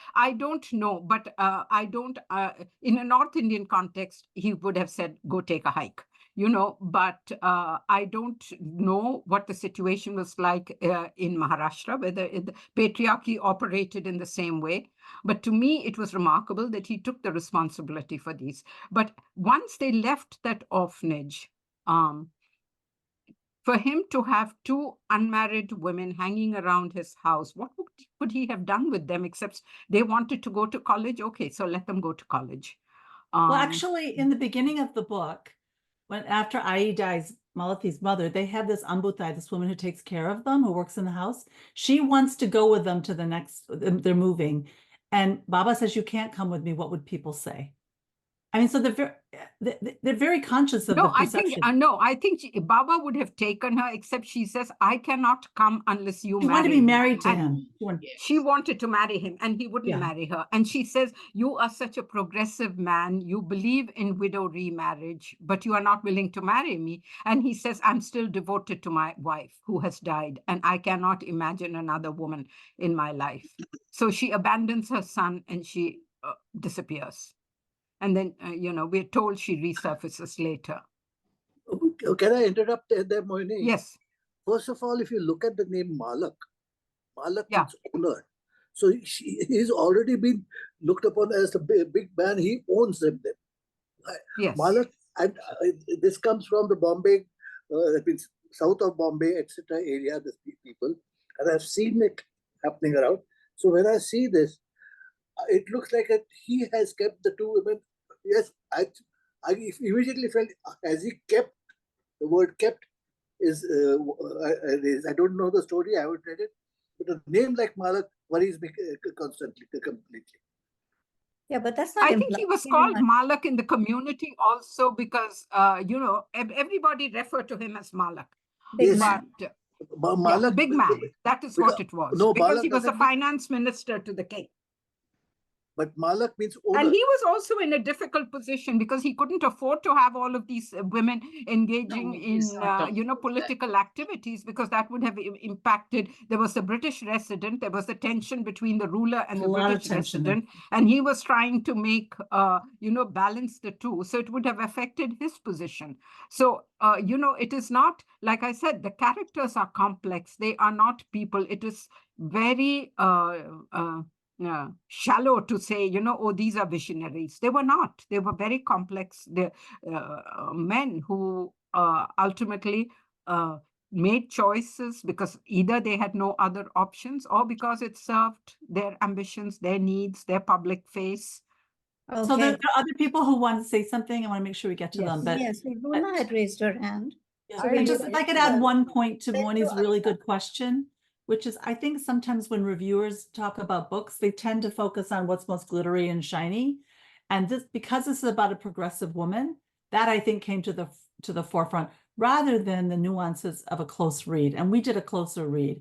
C: know, but I don't, in a North Indian context, he would have said, go take a hike. But I don't know what the situation was like in Maharashtra, whether the patriarchy operated in the same way. But to me, it was remarkable that he took the responsibility for these. But once they left that orphanage, for him to have two unmarried women hanging around his house, what could he have done with them except they wanted to go to college? Okay, so let them go to college.
B: Well, actually, in the beginning of the book, after Ai dies, Malati's mother, they have this Ambutai, this woman who takes care of them, who works in the house. She wants to go with them to the next, they're moving. And Baba says, you can't come with me. What would people say? I mean, so they're very conscious of the perception.
C: I think Baba would have taken her, except she says, I cannot come unless you marry me.
B: She wanted to be married to him.
C: She wanted to marry him, and he wouldn't marry her. And she says, you are such a progressive man. You believe in widow remarriage, but you are not willing to marry me. And he says, I'm still devoted to my wife who has died, and I cannot imagine another woman in my life. So she abandons her son and she disappears. And then, we're told she resurfaces later.
D: Can I interrupt there, Moini?
C: Yes.
D: First of all, if you look at the name Malak means owner. So he's already been looked upon as the big man. He owns them.
C: Yes.
D: Malak, and this comes from the Bombay, that means south of Bombay, etc. area, the people. And I've seen it happening around. So when I see this, it looks like he has kept the two women. Yes, I immediately felt, has he kept, the word kept is, I don't know the story, I haven't read it, but a name like Malak worries me constantly, completely.
A: Yeah, but that's not
C: I think he
A: implied.
C: was called Malak in the community also because, everybody referred to him as Malak.
A: Big
D: Yes.
A: man.
C: But
D: Malak,
C: big man, that is what it was.
D: no,
C: Because
D: Malak
C: he was a
D: doesn't mean,
C: finance minister to the king.
D: but Malak means
C: And
D: owner.
C: he was also in a difficult position because he couldn't afford to have all of these women engaging in, political activities, because that would have impacted. There was the British resident, there was the tension between the ruler and the British resident, and he was trying to make, balance the two. So it would have affected his position. So, it is not, like I said, the characters are complex. They are not people. It is very shallow to say, oh, these are visionaries. They were not. They were very complex men who ultimately made choices because either they had no other options or because it served their ambitions, their needs, their public face.
A: Okay.
B: So there are other people who want to say something. I want to make sure we get to them. But
A: yes, Runa had raised her hand.
B: So if I could add one point to Moni's really good question, which is, I think sometimes when reviewers talk about books, they tend to focus on what's most glittery and shiny. And this, because this is about a progressive woman, that I think came to the forefront rather than the nuances of a close read. And we did a closer read.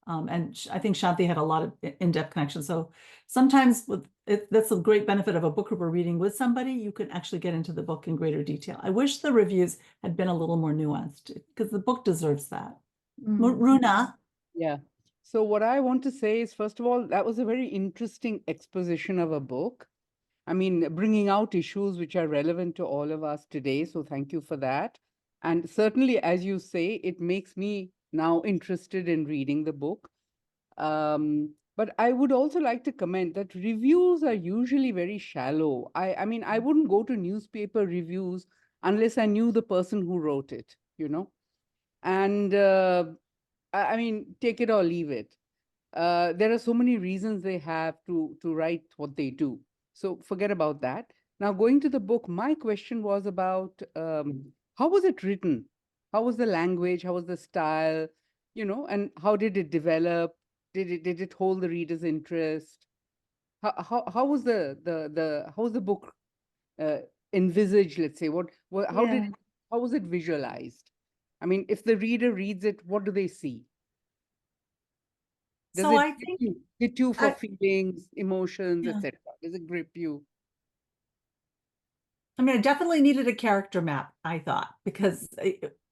B: And I think Shanti had a lot of in-depth connection. So sometimes that's a great benefit of a book group or reading with somebody. You can actually get into the book in greater detail. I wish the reviews had been a little more nuanced because the book deserves that. Runa?
E: Yeah. So what I want to say is, first of all, that was a very interesting exposition of a book. I mean, bringing out issues which are relevant to all of us today. So thank you for that. And certainly, as you say, it makes me now interested in reading the book. But I would also like to comment that reviews are usually very shallow. I mean, I wouldn't go to newspaper reviews unless I knew the person who wrote it, And I mean, take it or leave it. There are so many reasons they have to write what they do. So forget about that. Now, going to the book, my question was about how was it written? How was the language? How was the style? And how did it develop? Did it hold the reader's interest? How was the book envisaged? Let's say how was it visualized? I mean, if the reader reads it, what do they see? Does
B: So
E: it
B: I think
E: hit you for feelings, emotions,
B: Yeah.
E: etc.? Does it grip you?
B: I mean, I definitely needed a character map, I thought, because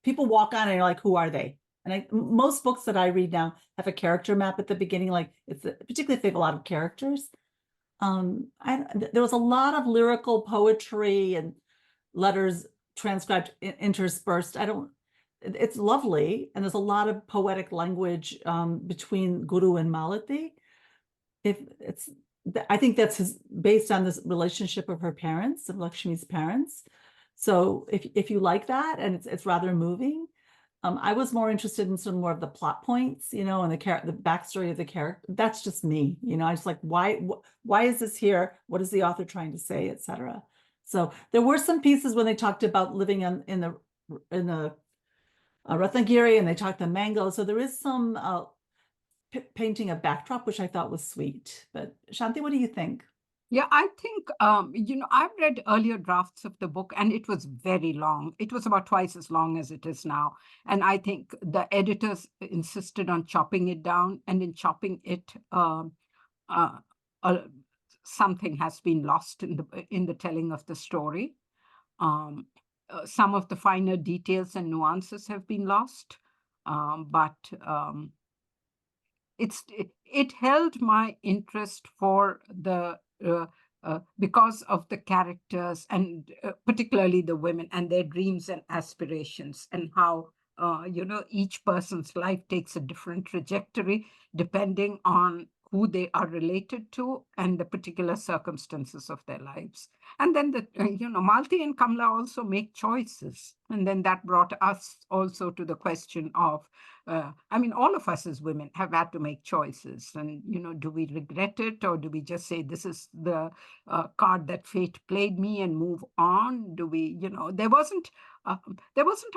B: people walk on and you're like, who are they? And most books that I read now have a character map at the beginning, like particularly if they have a lot of characters. There was a lot of lyrical poetry and letters transcribed interspersed. It's lovely, and there's a lot of poetic language between Guru and Malati. I think that's based on this relationship of her parents, of Lakshmi's parents. So if you like that, and it's rather moving, I was more interested in some more of the plot points, and the backstory of the character. That's just me, I just like, why is this here? What is the author trying to say, etc. So there were some pieces when they talked about living in the Ratnagiri, and they talked the mango. So there is some painting a backdrop, which I thought was sweet. But Shanti, what do you think?
C: Yeah, I think, I've read earlier drafts of the book and it was very long. It was about twice as long as it is now. And I think the editors insisted on chopping it down, and in chopping it, something has been lost in the telling of the story. Some of the finer details and nuances have been lost, but it held my interest for the because of the characters, and particularly the women and their dreams and aspirations, and how each person's life takes a different trajectory depending on who they are related to and the particular circumstances of their lives. And then Malti and Kamla also make choices, and then that brought us also to the question of all of us as women have had to make choices, and do we regret it, or do we just say this is the card that fate played me and move on? Do we, there wasn't a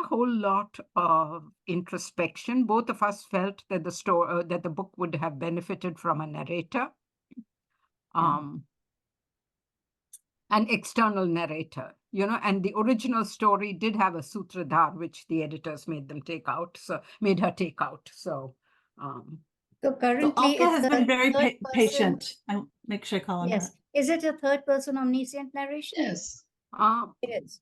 C: whole lot of introspection. Both of us felt that that the book would have benefited from a narrator. an external narrator, and the original story did have a sutradhar, which the editors made her take out. So,
B: So
A: currently
B: Alka
A: it's
B: has
A: a
B: been very
A: third person.
B: patient. I make sure I call on her.
A: Yes. Is it a third person omniscient narration?
F: Yes.
A: It is.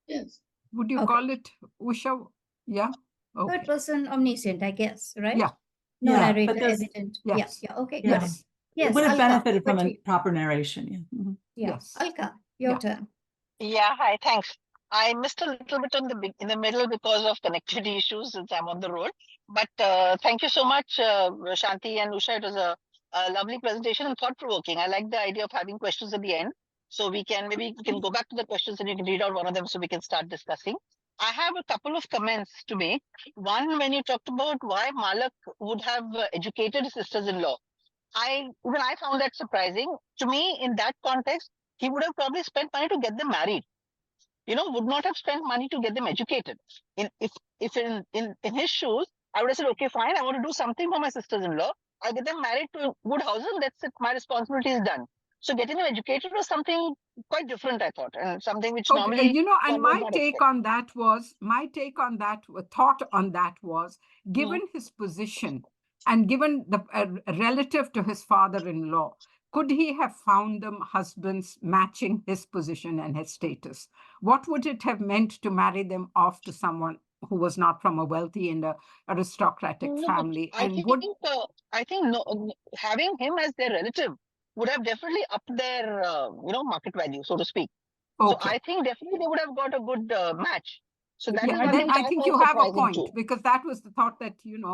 F: Yes.
C: Would you
A: Okay.
C: call it Usha? Yeah. Okay.
A: Third person omniscient, I guess, right?
C: Yeah.
A: No
B: Yeah,
A: narrator
B: but there's-
A: evident.
C: Yes.
A: Yeah. Okay.
B: Yeah.
A: Good.
C: Yes.
A: Yes.
B: It would have
A: Alka,
B: benefited from
A: over to
B: a
A: you.
B: proper narration. Yeah. Mhm.
A: Yeah.
C: Yes.
A: Alka, your
C: Yeah.
A: turn.
G: Yeah, hi, thanks. I missed a little bit in the middle because of connectivity issues since I'm on the road. But thank you so much, Shanti and Usha. It was a lovely presentation and thought-provoking. I like the idea of having questions at the end. So we can go back to the questions and you can read out one of them so we can start discussing. I have a couple of comments to make. One, when you talked about why Malak would have educated his sisters-in-law, I found that surprising. To me, in that context, he would have probably spent money to get them married. Would not have spent money to get them educated. If in his shoes, I would have said, okay, fine, I want to do something for my sisters-in-law. I'll get them married to a good house, and that's it. My responsibility is done. So getting them educated was something quite different, I thought, and something which
C: Okay,
G: normally
C: and
G: one would
C: my
G: not
C: take
G: expect.
C: on that was, thought on that was, given his position and given the relative to his father-in-law, could he have found them husbands matching his position and his status? What would it have meant to marry them off to someone who was not from a wealthy and aristocratic
G: No,
C: family?
G: I
C: And
G: think having him as their relative would have definitely upped their market value, so to speak. So
C: okay.
G: I think definitely they would have got a good match. So that is
C: Yeah,
G: one
C: then
G: thing
C: I
G: which
C: think
G: found
C: you have a
G: surprising
C: point,
G: too.
C: because that was the thought that,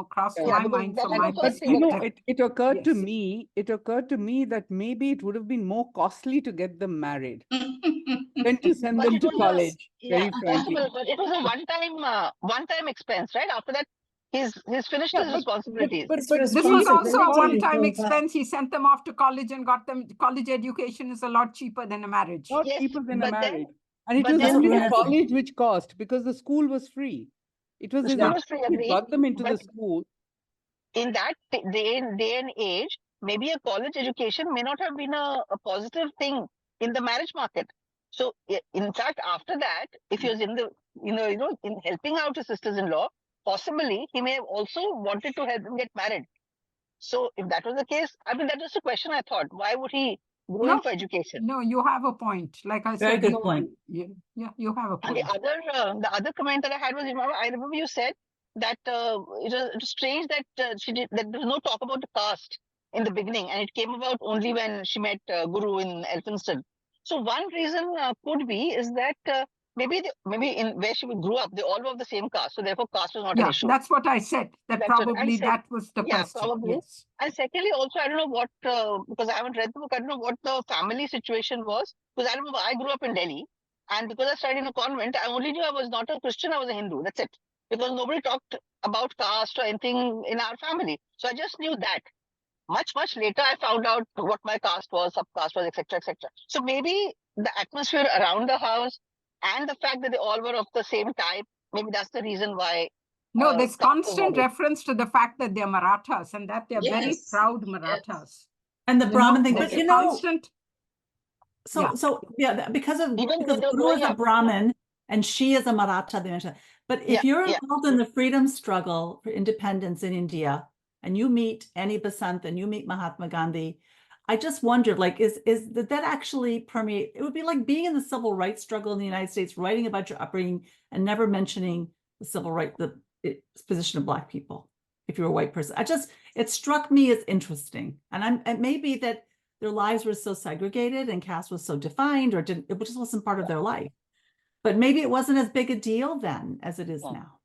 C: crossed
F: Yeah.
C: my
G: because
C: mind
G: that
C: from
G: was
C: my
G: the first
E: But
G: thing that
C: perspective.
E: it occurred to
C: Yes.
E: me, that maybe it would have been more costly to get them married than to send
G: But
E: them
G: it
E: to
G: was
E: college, very
G: yeah,
E: frankly.
G: possible, but it was a one-time expense, right? After that, he's finished
E: Yeah,
G: his
E: but
G: responsibilities.
A: It's
E: but
C: This was
E: see,
C: also a
A: responsibilities
C: one-time
A: over.
C: expense. He sent them off to college and got them college education is a lot cheaper than a marriage.
E: not
G: Yes,
E: cheaper than a
G: but then
E: marriage. And it
G: but
E: was
G: then
E: only the
B: relative.
E: college which cost, because the school was free. It was
G: the
E: his
G: school
C: Yeah.
G: was free,
E: who
G: agreed.
E: got them into the
G: But
E: school.
G: in that day and age, maybe a college education may not have been a positive thing in the marriage market. So in fact, after that, if he was in the in helping out his sisters-in-law, possibly he may have also wanted to help them get married. So if that was the case, I mean, that was the question I thought. Why would he go in
C: No,
G: for education?
C: no, you have a point. Like I
B: Very
C: said,
B: good point.
C: yeah, you have a
G: And
C: point.
G: the other comment that I had was, I remember you said that it was strange that that there was no talk about the caste in the beginning, and it came about only when she met Guru in Elphinstone. So one reason could be is that maybe in where she grew up, they all were of the same caste, so therefore caste was not an
C: Yeah,
G: issue.
C: that's what I said. That
G: That's what, and
C: probably that was the
G: yeah,
C: question.
G: probably.
C: Yes.
G: And secondly, also, I don't know what, because I haven't read the book, I don't know what the family situation was. Because I remember I grew up in Delhi, and because I studied in a convent, I only knew I was not a Christian, I was a Hindu. That's it. Because nobody talked about caste or anything in our family. So I just knew that. Much later, I found out what my caste was, subcaste was, etc., etc. So maybe the atmosphere around the house and the fact that they all were of the same type, maybe that's the reason why.
C: No, there's
G: caste was
C: constant
G: not it.
C: reference to the fact that they're Marathas and that they're very
F: Yes.
C: proud
F: Yes.
C: Marathas.
B: And the Brahmin thing,
C: There's
B: but
C: constant.
B: so because
G: Even though they're
B: Guru is
G: growing
B: a
G: up.
B: Brahmin and she is a Maratha, they mentioned. But if you're involved in the freedom struggle for independence in India, and you meet Annie Besant and you meet Mahatma Gandhi, I just wondered, like, did that actually permeate? It would be like being in the civil rights struggle in the United States, writing about your upbringing and never mentioning the civil right, the position of Black people. If you're a white person, it struck me as interesting, and it may be that their lives were so segregated and caste was so defined, or it just wasn't part of their life. But maybe it wasn't as big a deal then as it is now.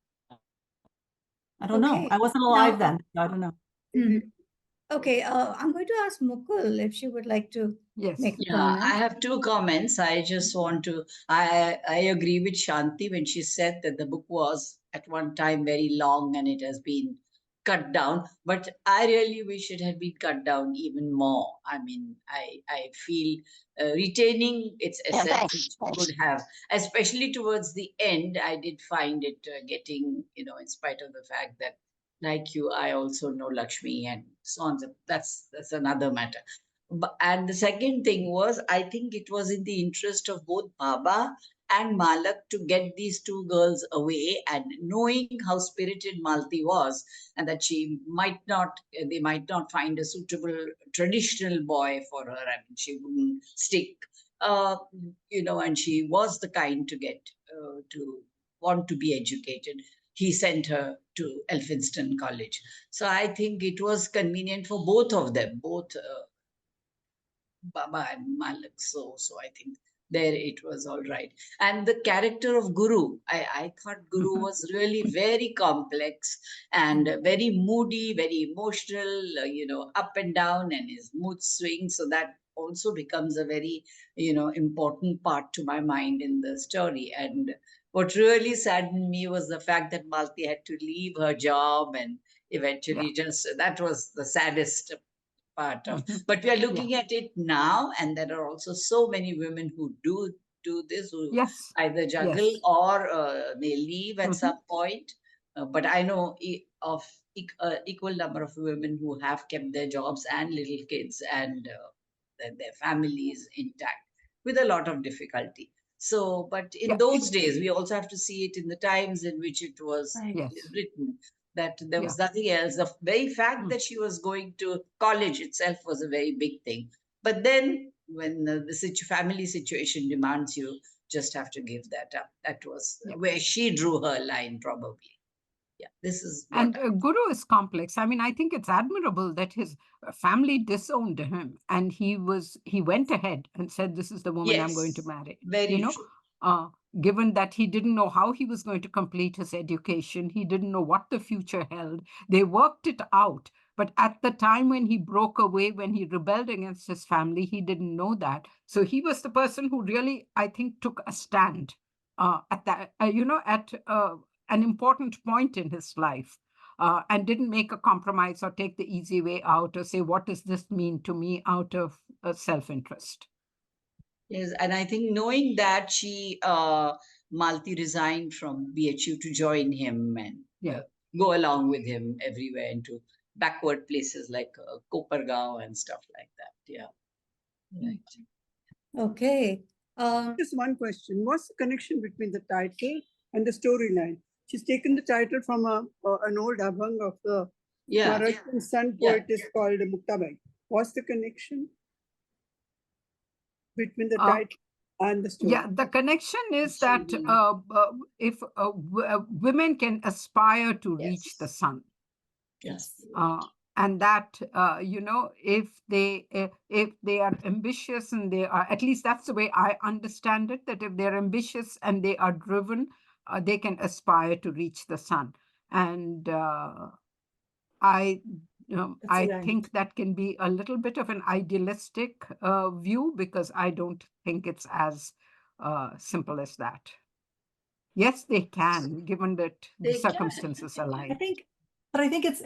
B: I don't know. I wasn't alive then. So I don't know.
A: Mhm. Okay, I'm going to ask Mukul if she would like to
C: Yes.
A: make a
F: Yeah,
A: comment.
F: I have two comments. I just want to, I agree with Shanti when she said that the book was at one time very long and it has been cut down. But I really wish it had been cut down even more. I mean, I feel retaining its essence, it would have, especially towards the end. I did find it getting, in spite of the fact that, like you, I also know Lakshmi and so on. That's another matter. And the second thing was, I think it was in the interest of both Baba and Malak to get these two girls away, and knowing how spirited Malti was, and that they might not find a suitable traditional boy for her. I mean, she wouldn't stick, uh, and she was the kind to get to want to be educated. He sent her to Elphinstone College. So I think it was convenient for both of them, both Baba and Malik. So I think there it was all right. And the character of Guru, I thought Guru was really very complex and very moody, very emotional, up and down, and his mood swings. So that also becomes a very, important part to my mind in the story. And what really saddened me was the fact that Malti had to leave her job and eventually just that was the saddest part of, but we are looking at it now, and there are also so many women who do this, who
C: Yes.
F: either juggle
C: Yes.
F: or may leave at some point. But I know of equal number of women who have kept their jobs and little kids and their families intact with a lot of difficulty. So, but in those days, we also have to see it in the times in which it was
C: Yes.
F: written, that there was nothing else. The very fact that she was going to college itself was a very big thing. But then, when the family situation demands, you just have to give that up. That was where she drew her line, probably. Yeah, this is what.
C: And Guru is complex. I mean, I think it's admirable that his family disowned him, and he went ahead and said, "This is the woman I'm going to
F: Yes,
C: marry."
F: very true.
C: Given that he didn't know how he was going to complete his education, he didn't know what the future held. They worked it out. But at the time when he broke away, when he rebelled against his family, he didn't know that. So he was the person who really, I think, took a stand at that, at an important point in his life. And didn't make a compromise or take the easy way out or say, what does this mean to me, out of self-interest.
F: Yes, and I think knowing that Malti resigned from BHU to join him and go along with him everywhere into backward places like Kopargaon and stuff like that. Yeah. Right.
A: Okay.
H: Just one question. What's the connection between the title and the storyline? She's taken the title from an old abhang of the Maharashtrian son poetess called Muktabai. What's the connection between the title and the story?
C: Yeah, the connection is that if women can aspire to reach the sun.
F: Yes.
C: And that if they are ambitious, and they are, at least that's the way I understand it, that if they're ambitious and they are driven, they can aspire to reach the sun. And I think that can be a little bit of an idealistic view, because I don't think it's as simple as that. Yes, they can, given that the circumstances are like.
B: I think it's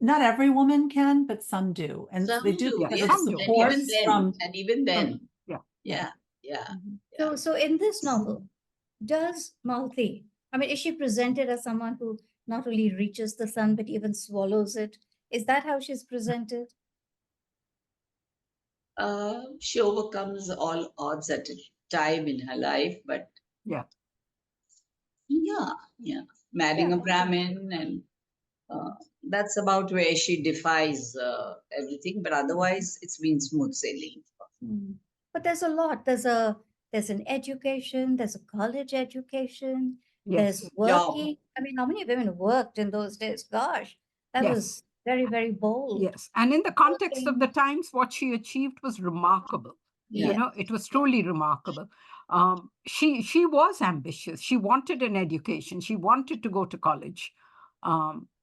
B: not every woman can, but some do, and
F: some
B: they do
F: do.
B: because
F: Yes,
B: of support
F: and even then, yeah.
A: So in this novel, does Malti, I mean, is she presented as someone who not only reaches the sun but even swallows it? Is that how she's presented?
F: She overcomes all odds at a time in her life, but marrying a Brahmin, and that's about where she defies everything. But otherwise, it's been smooth sailing.
A: But there's a lot. There's an education. There's a college education. There's working. I mean, how many women worked in those days? Gosh, that was very, very bold.
C: Yes, and in the context of the times, what she achieved was remarkable. It was truly remarkable. She was ambitious. She wanted an education. She wanted to go to college.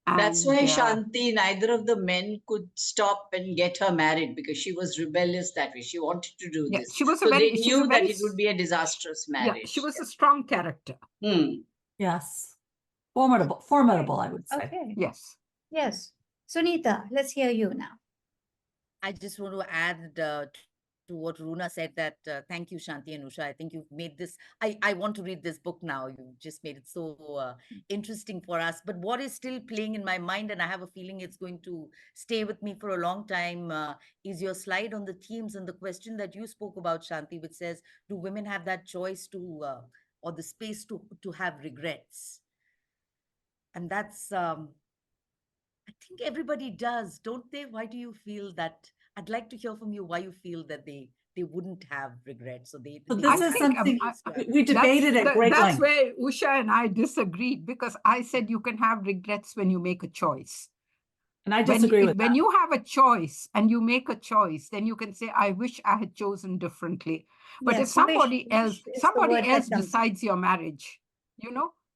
F: That's why Shanti, neither of the men could stop and get her married, because she was rebellious that way. She wanted to do this.
C: She was
F: so they knew that it would be a disastrous marriage.
C: Yeah, she was a strong character.
B: Yes. Formidable, I would say.
A: Okay.
C: Yes.
A: Sunita, let's hear you now.
I: I just want to add to what Runa said, that thank you, Shanti and Usha. I think you've made this, I want to read this book now. You just made it so interesting for us. But what is still playing in my mind, and I have a feeling it's going to stay with me for a long time, is your slide on the themes and the question that you spoke about, Shanti, which says, do women have that choice to, or the space to have regrets? And that's, I think everybody does, don't they? Why do you feel that? I'd like to hear from you why you feel that they wouldn't have regrets. So they
B: this is something we debated at great
C: that's
B: length.
C: where Usha and I disagreed, because I said you can have regrets when you make a choice.
B: And I disagree with that.
C: When you have a choice and you make a choice, then you can say, I wish I had chosen differently. But
A: Yes,
C: if somebody else
A: wish is the word that comes.
C: decides your marriage,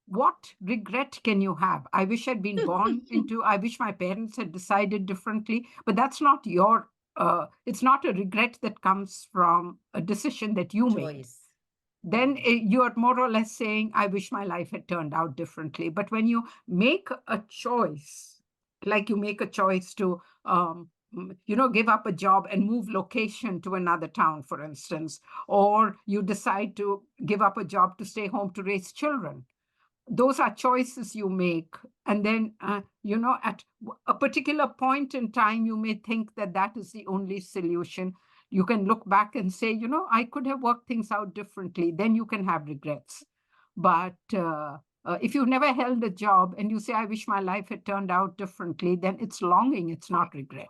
C: what regret can you have? I wish I'd been born into, I wish my parents had decided differently, but that's not your, it's not a regret that comes from a decision that you made. Then you're more or less saying, I wish my life had turned out differently. But when you make a choice, like you make a choice to, give up a job and move location to another town, for instance, or you decide to give up a job to stay home to raise children, those are choices you make. And then, at a particular point in time, you may think that that is the only solution. You can look back and say, I could have worked things out differently. Then you can have regrets. But if you've never held a job and you say, I wish my life had turned out differently, then it's longing, it's not regret.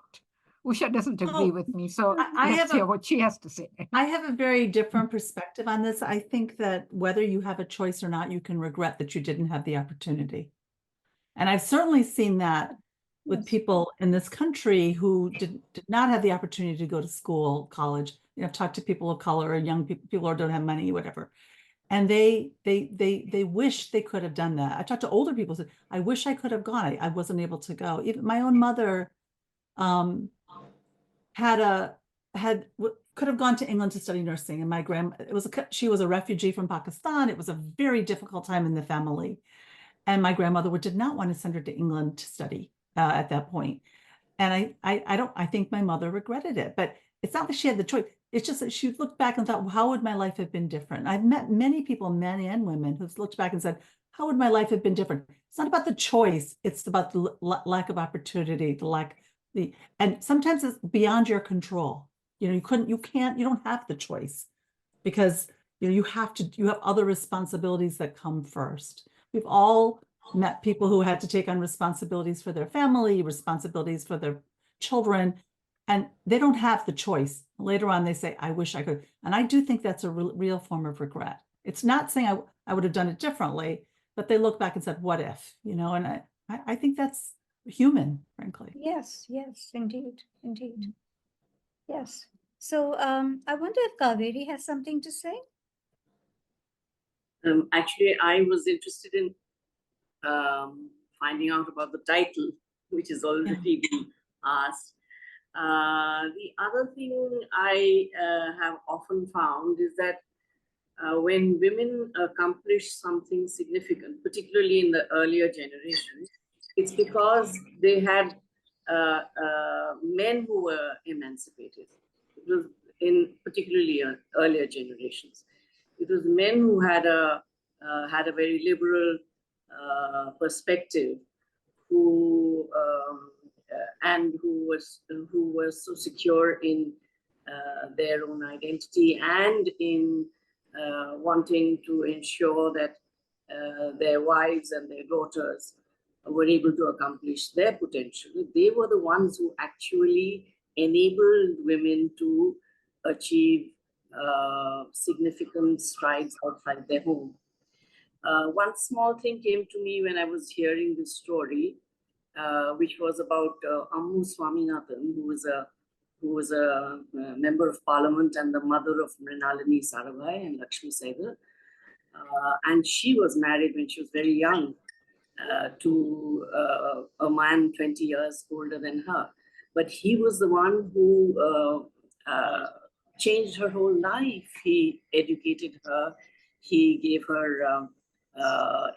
C: Usha doesn't agree with me, so let's hear what she has to say.
B: I have a very different perspective on this. I think that whether you have a choice or not, you can regret that you didn't have the opportunity. And I've certainly seen that with people in this country who did not have the opportunity to go to school, college. I've talked to people of color or young people who don't have money, whatever. And they wish they could have done that. I talked to older people who said, I wish I could have gone. I wasn't able to go. Even my own mother could have gone to England to study nursing, and she was a refugee from Pakistan. It was a very difficult time in the family, and my grandmother did not want to send her to England to study at that point. And I think my mother regretted it, but it's not that she had the choice. It's just that she looked back and thought, well, how would my life have been different? I've met many people, men and women, who've looked back and said, how would my life have been different? It's not about the choice. It's about the lack of opportunity, and sometimes it's beyond your control. You don't have the choice, because you have other responsibilities that come first. We've all met people who had to take on responsibilities for their family, responsibilities for their children, and they don't have the choice. Later on, they say, I wish I could. And I do think that's a real form of regret. It's not saying I would have done it differently, but they look back and said, what if, and I think that's human, frankly.
A: Yes, indeed. Yes. So I wonder if Kaveri has something to say.
J: Actually, I was interested in finding out about the title, which is already been asked. The other thing I have often found is that when women accomplish something significant, particularly in the earlier generations, it's because they had men who were emancipated. It was in particularly earlier generations. It was men who had a very liberal perspective, who were so secure in their own identity and in wanting to ensure that their wives and their daughters were able to accomplish their potential. They were the ones who actually enabled women to achieve significant strides outside their home. One small thing came to me when I was hearing this story, which was about Ammu Swaminathan, who was a member of parliament and the mother of Mrinalini Sarabhai and Lakshmi Sehgal. And she was married when she was very young to a man 20 years older than her. But he was the one who changed her whole life. He educated her. He gave her,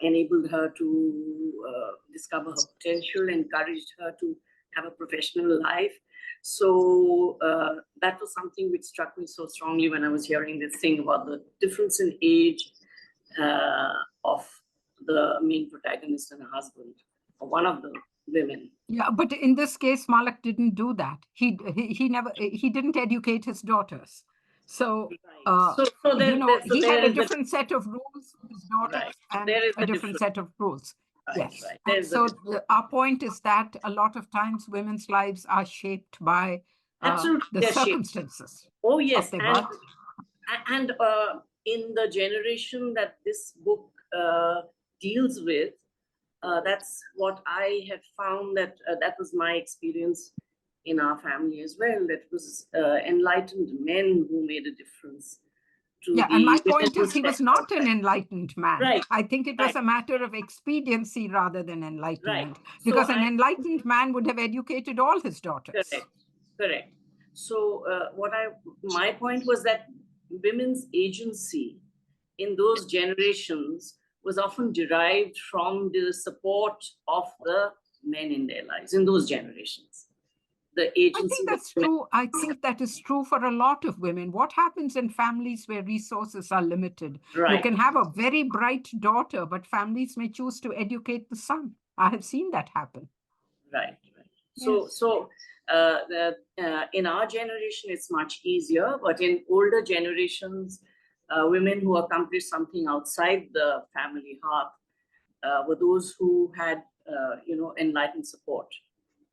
J: enabled her to discover her potential, encouraged her to have a professional life. So that was something which struck me so strongly when I was hearing this thing about the difference in age of the main protagonist and her husband, or one of the women.
C: Yeah, but in this case, Malak didn't do that. He didn't educate his daughters. So, he had a different set of rules for his daughters and a different set of rules. Yes. And so our point is that a lot of times women's lives are shaped by the circumstances.
J: Oh, yes. And in the generation that this book deals with, that's what I had found, that that was my experience in our family as well. That was enlightened men who made a difference.
C: And my point is, he was not an enlightened man.
J: Right.
C: I think it was a matter of expediency rather than enlightenment.
J: Right.
C: Because an enlightened man would have educated all his daughters.
J: Correct. So my point was that women's agency in those generations was often derived from the support of the men in their lives in those generations. The agency.
C: I think that's true. I think that is true for a lot of women. What happens in families where resources are limited?
J: Right.
C: You can have a very bright daughter, but families may choose to educate the son. I have seen that happen.
J: Right.
C: Yes.
J: So in our generation, it's much easier, but in older generations, women who accomplished something outside the family hearth were those who had, enlightened support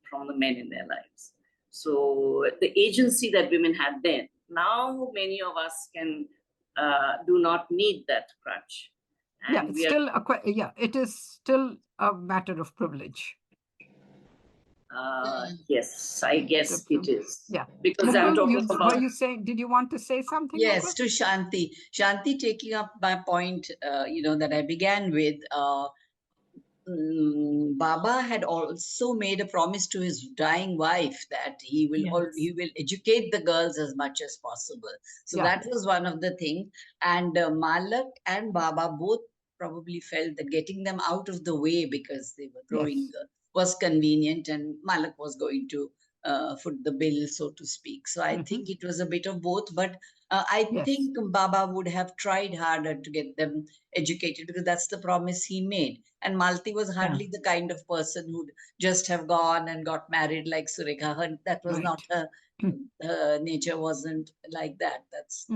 J: from the men in their lives. So the agency that women had then, now many of us do not need that crutch. And
C: it is still a matter of privilege.
J: Yes, I guess it is.
C: Yeah.
J: Because I'm talking about.
C: Did you want to say something?
F: Yes, to Shanti. Shanti, taking up my point, that I began with, Baba had also made a promise to his dying wife that he will educate the girls as much as possible. So that was one of the things. And Malak and Baba both probably felt that getting them out of the way because they were growing was convenient, and Malak was going to foot the bill, so to speak. So I think it was a bit of both, but I think Baba would have tried harder to get them educated because that's the promise he made. And Malti was hardly the kind of person who'd just have gone and got married like Surekha. That was not her nature, wasn't like that. That's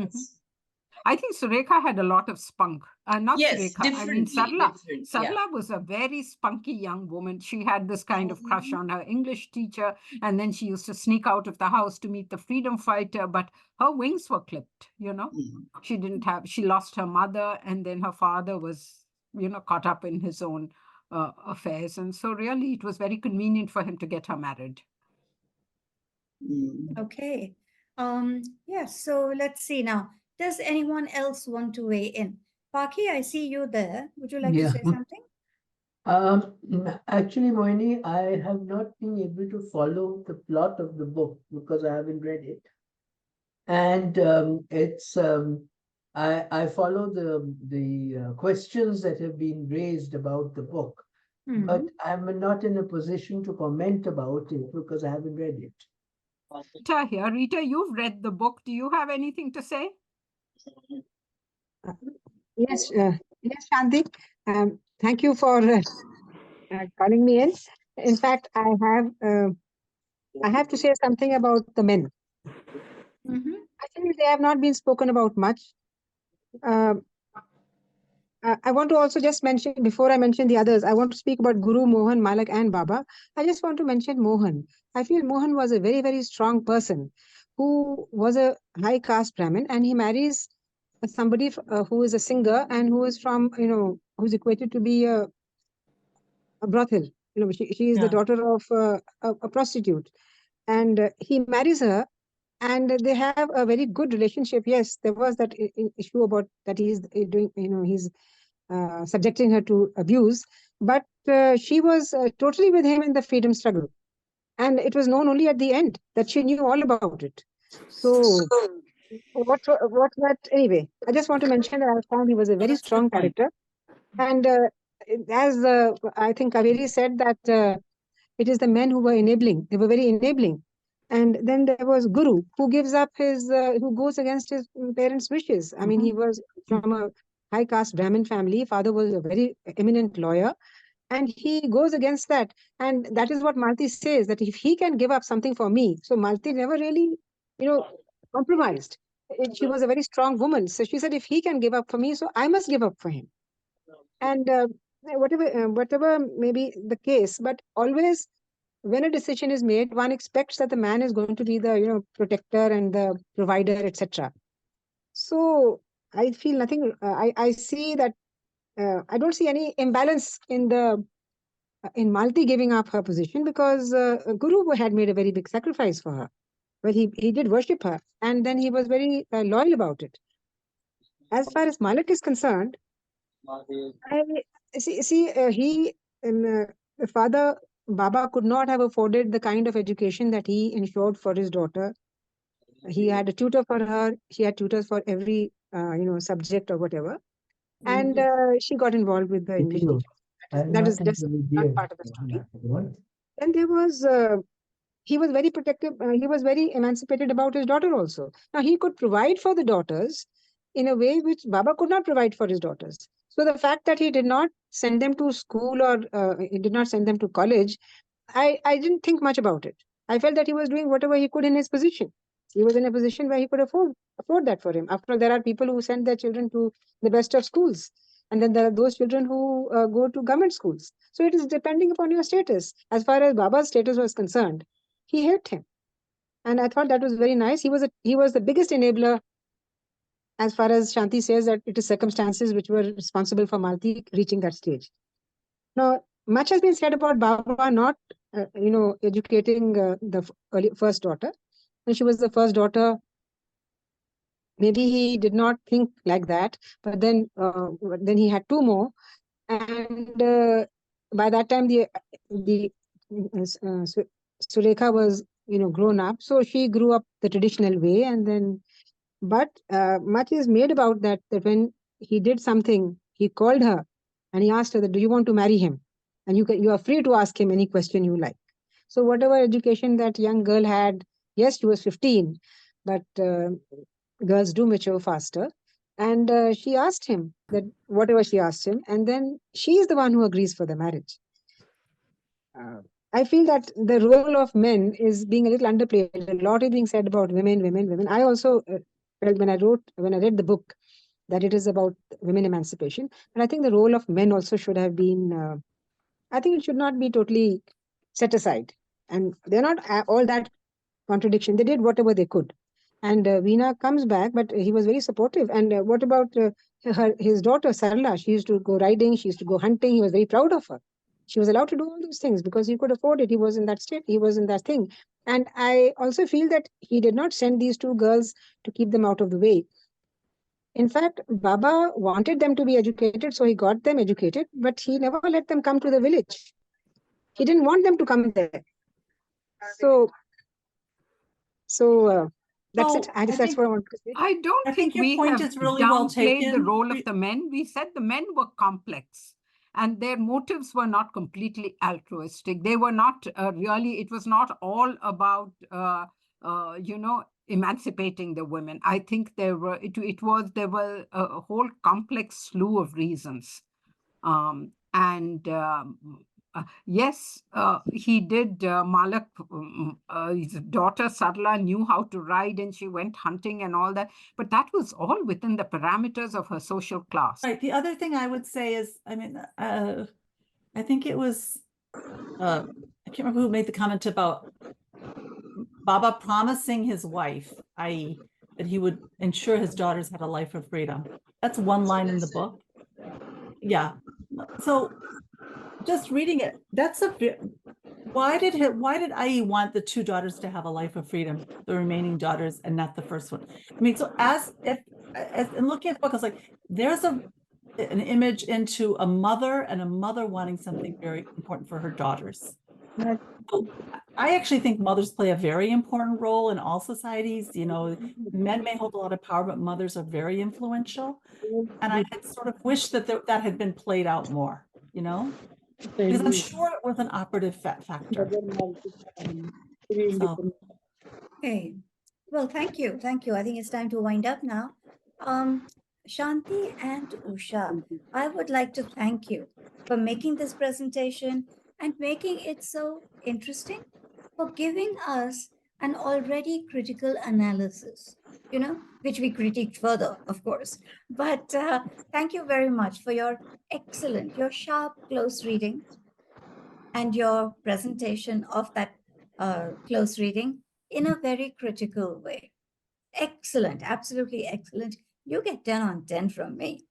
C: I think Surekha had a lot of spunk. Surekha. I mean, Sarla. Sarla was a very spunky young woman. She had this kind of crush on her English teacher, and then she used to sneak out of the house to meet the freedom fighter, but her wings were clipped, She lost her mother, and then her father was, caught up in his own affairs. And so really, it was very convenient for him to get her married.
A: Okay. So let's see now. Does anyone else want to weigh in? Paki, I see you there. Would you like to say something?
K: Actually, Moini, I have not been able to follow the plot of the book because I haven't read it. And I follow the questions that have been raised about the book, but I'm not in a position to comment about it because I haven't read it.
C: Rita here. Rita, you've read the book. Do you have anything to say?
L: Yes, Shanti. Thank you for calling me in. In fact, I have to say something about the men. Actually, they have not been spoken about much. I want to also just mention, before I mention the others, I want to speak about Guru, Mohan, Malak and Baba. I just want to mention Mohan. I feel Mohan was a very, very strong person who was a high caste Brahmin, and he marries somebody who is a singer and who is from, who's equated to be a brothel. She is the daughter of a prostitute, and he marries her, and they have a very good relationship. Yes, there was that issue about that he's doing, he's subjecting her to abuse, but she was totally with him in the freedom struggle, and it was known only at the end that she knew all about it. So what that anyway, I just want to mention that I found he was a very strong character, and as I think Kaveri said that It is the men who were enabling. They were very enabling. And then there was Guru, who gives up his, who goes against his parents' wishes. I mean, he was from a high caste Brahmin family. Father was a very eminent lawyer, and he goes against that. And that is what Malti says, that if he can give up something for me. So Malti never really, compromised. She was a very strong woman. So she said, if he can give up for me, so I must give up for him. And whatever may be the case, but always when a decision is made, one expects that the man is going to be the protector and the provider, etc. So I feel nothing. I see that I don't see any imbalance in Malti giving up her position, because Guru had made a very big sacrifice for her. Well, he did worship her, and then he was very loyal about it. As far as Malik is concerned, the father Baba could not have afforded the kind of education that he ensured for his daughter. He had a tutor for her. She had tutors for every subject or whatever, and she got involved with the English teacher. That is just not part of the story. Then there was. He was very protective. He was very emancipated about his daughter also. Now he could provide for the daughters in a way which Baba could not provide for his daughters. So the fact that he did not send them to school, or he did not send them to college, I didn't think much about it. I felt that he was doing whatever he could in his position. He was in a position where he could afford that for him. After all, there are people who send their children to the best of schools. And then there are those children who go to government schools. So it is depending upon your status. As far as Baba's status was concerned, he helped him. And I thought that was very nice. He was the biggest enabler, as far as Shanti says, that it is circumstances which were responsible for Malti reaching that stage. Now, much has been said about Baba not, educating the first daughter. When she was the first daughter, maybe he did not think like that. But then he had two more, and by that time the Surekha was grown up, so she grew up the traditional way. And then, but much is made about that when he did something, he called her and he asked her that, do you want to marry him? And you are free to ask him any question you like. So whatever education that young girl had, yes, she was 15, but girls do mature faster. And she asked him that whatever she asked him, and then she is the one who agrees for the marriage. I feel that the role of men is being a little underplayed. A lot is being said about women. I also felt when I read the book that it is about women emancipation. And I think the role of men also should have been, I think it should not be totally set aside. And they're not all that contradiction. They did whatever they could. And Veena comes back, but he was very supportive. And what about his daughter, Sarla? She used to go riding, she used to go hunting. He was very proud of her. She was allowed to do all those things because he could afford it. He was in that state. He was in that thing. And I also feel that he did not send these two girls to keep them out of the way. In fact, Baba wanted them to be educated, so he got them educated, but he never let them come to the village. He didn't want them to come there. So that's it. That's what I want to say.
C: I don't think we have downplayed the role of the men. We said the men were complex and their motives were not completely altruistic. They were not really, it was not all about, emancipating the women. I think there were a whole complex slew of reasons. Yes, he did. Malak, his daughter Sarla knew how to ride and she went hunting and all that. But that was all within the parameters of her social class.
B: Right. The other thing I would say is, I think it was, I can't remember who made the comment about Baba promising his wife, i.e., that he would ensure his daughters had a life of freedom. That's one line in the book. Yeah. So just reading it, why did IE want the two daughters to have a life of freedom, the remaining daughters, and not the first one? I mean, so as in looking at the book, I was like, there's an image into a mother and a mother wanting something very important for her daughters. So I actually think mothers play a very important role in all societies. Men may hold a lot of power, but mothers are very influential. And I sort of wish that that had been played out more, Because I'm sure it was an operative factor. So,
A: Okay. Well, thank you. Thank you. I think it's time to wind up now. Shanti and Usha, I would like to thank you for making this presentation and making it so interesting, for giving us an already critical analysis, which we critiqued further, of course. But thank you very much for your excellent, your sharp, close reading and your presentation of that close reading in a very critical way. Excellent, absolutely excellent. You get 10 on 10 from me.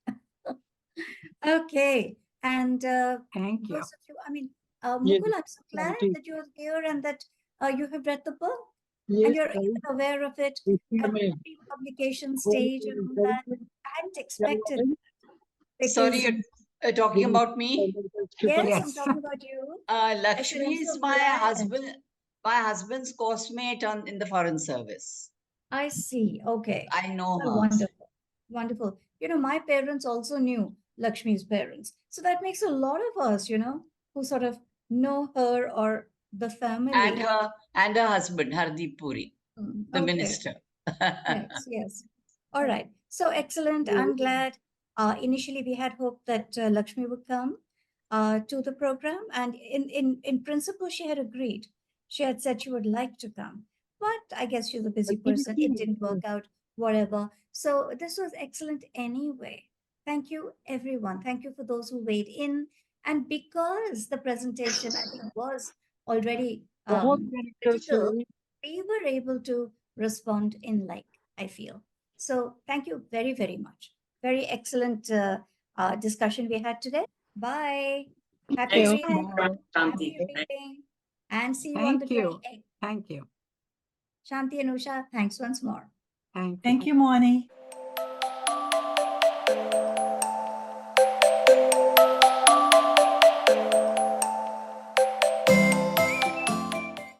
A: Okay. And
C: Thank you.
A: those of you, I mean, Mukul, I'm so glad that you're here and that you have read the book and you're even aware of it at the pre-publication stage and all that. I hadn't expected that.
F: Sorry, you're talking about me?
A: Yes, I'm
C: Yes.
A: talking about you.
F: Lakshmi
A: I'm so
F: is my
A: glad.
F: husband's coursemate in the foreign service.
A: I see. Okay.
F: I know
A: Well,
F: her.
A: wonderful. Wonderful. My parents also knew Lakshmi's parents. So that makes a lot of us, who sort of know her or the family.
F: And her husband, Hardeep Puri, the
A: Okay.
F: minister.
A: Yes, yes. All right. So excellent. I'm glad. Initially, we had hoped that Lakshmi would come to the program. And in principle, she had agreed. She had said she would like to come. But I guess she's a busy person. It didn't work out, whatever. So this was excellent anyway. Thank you, everyone. Thank you for those who weighed in. And because the presentation, I think, was already critical, we were able to respond in like, I feel. So thank you very, very much. Very excellent discussion we had today. Bye. Happy reading. Happy reading. And see you on the
C: Thank you.
A: 28th.
C: Thank you.
A: Shanti and Usha, thanks once more.
C: Thank you.
B: thank you, Moni.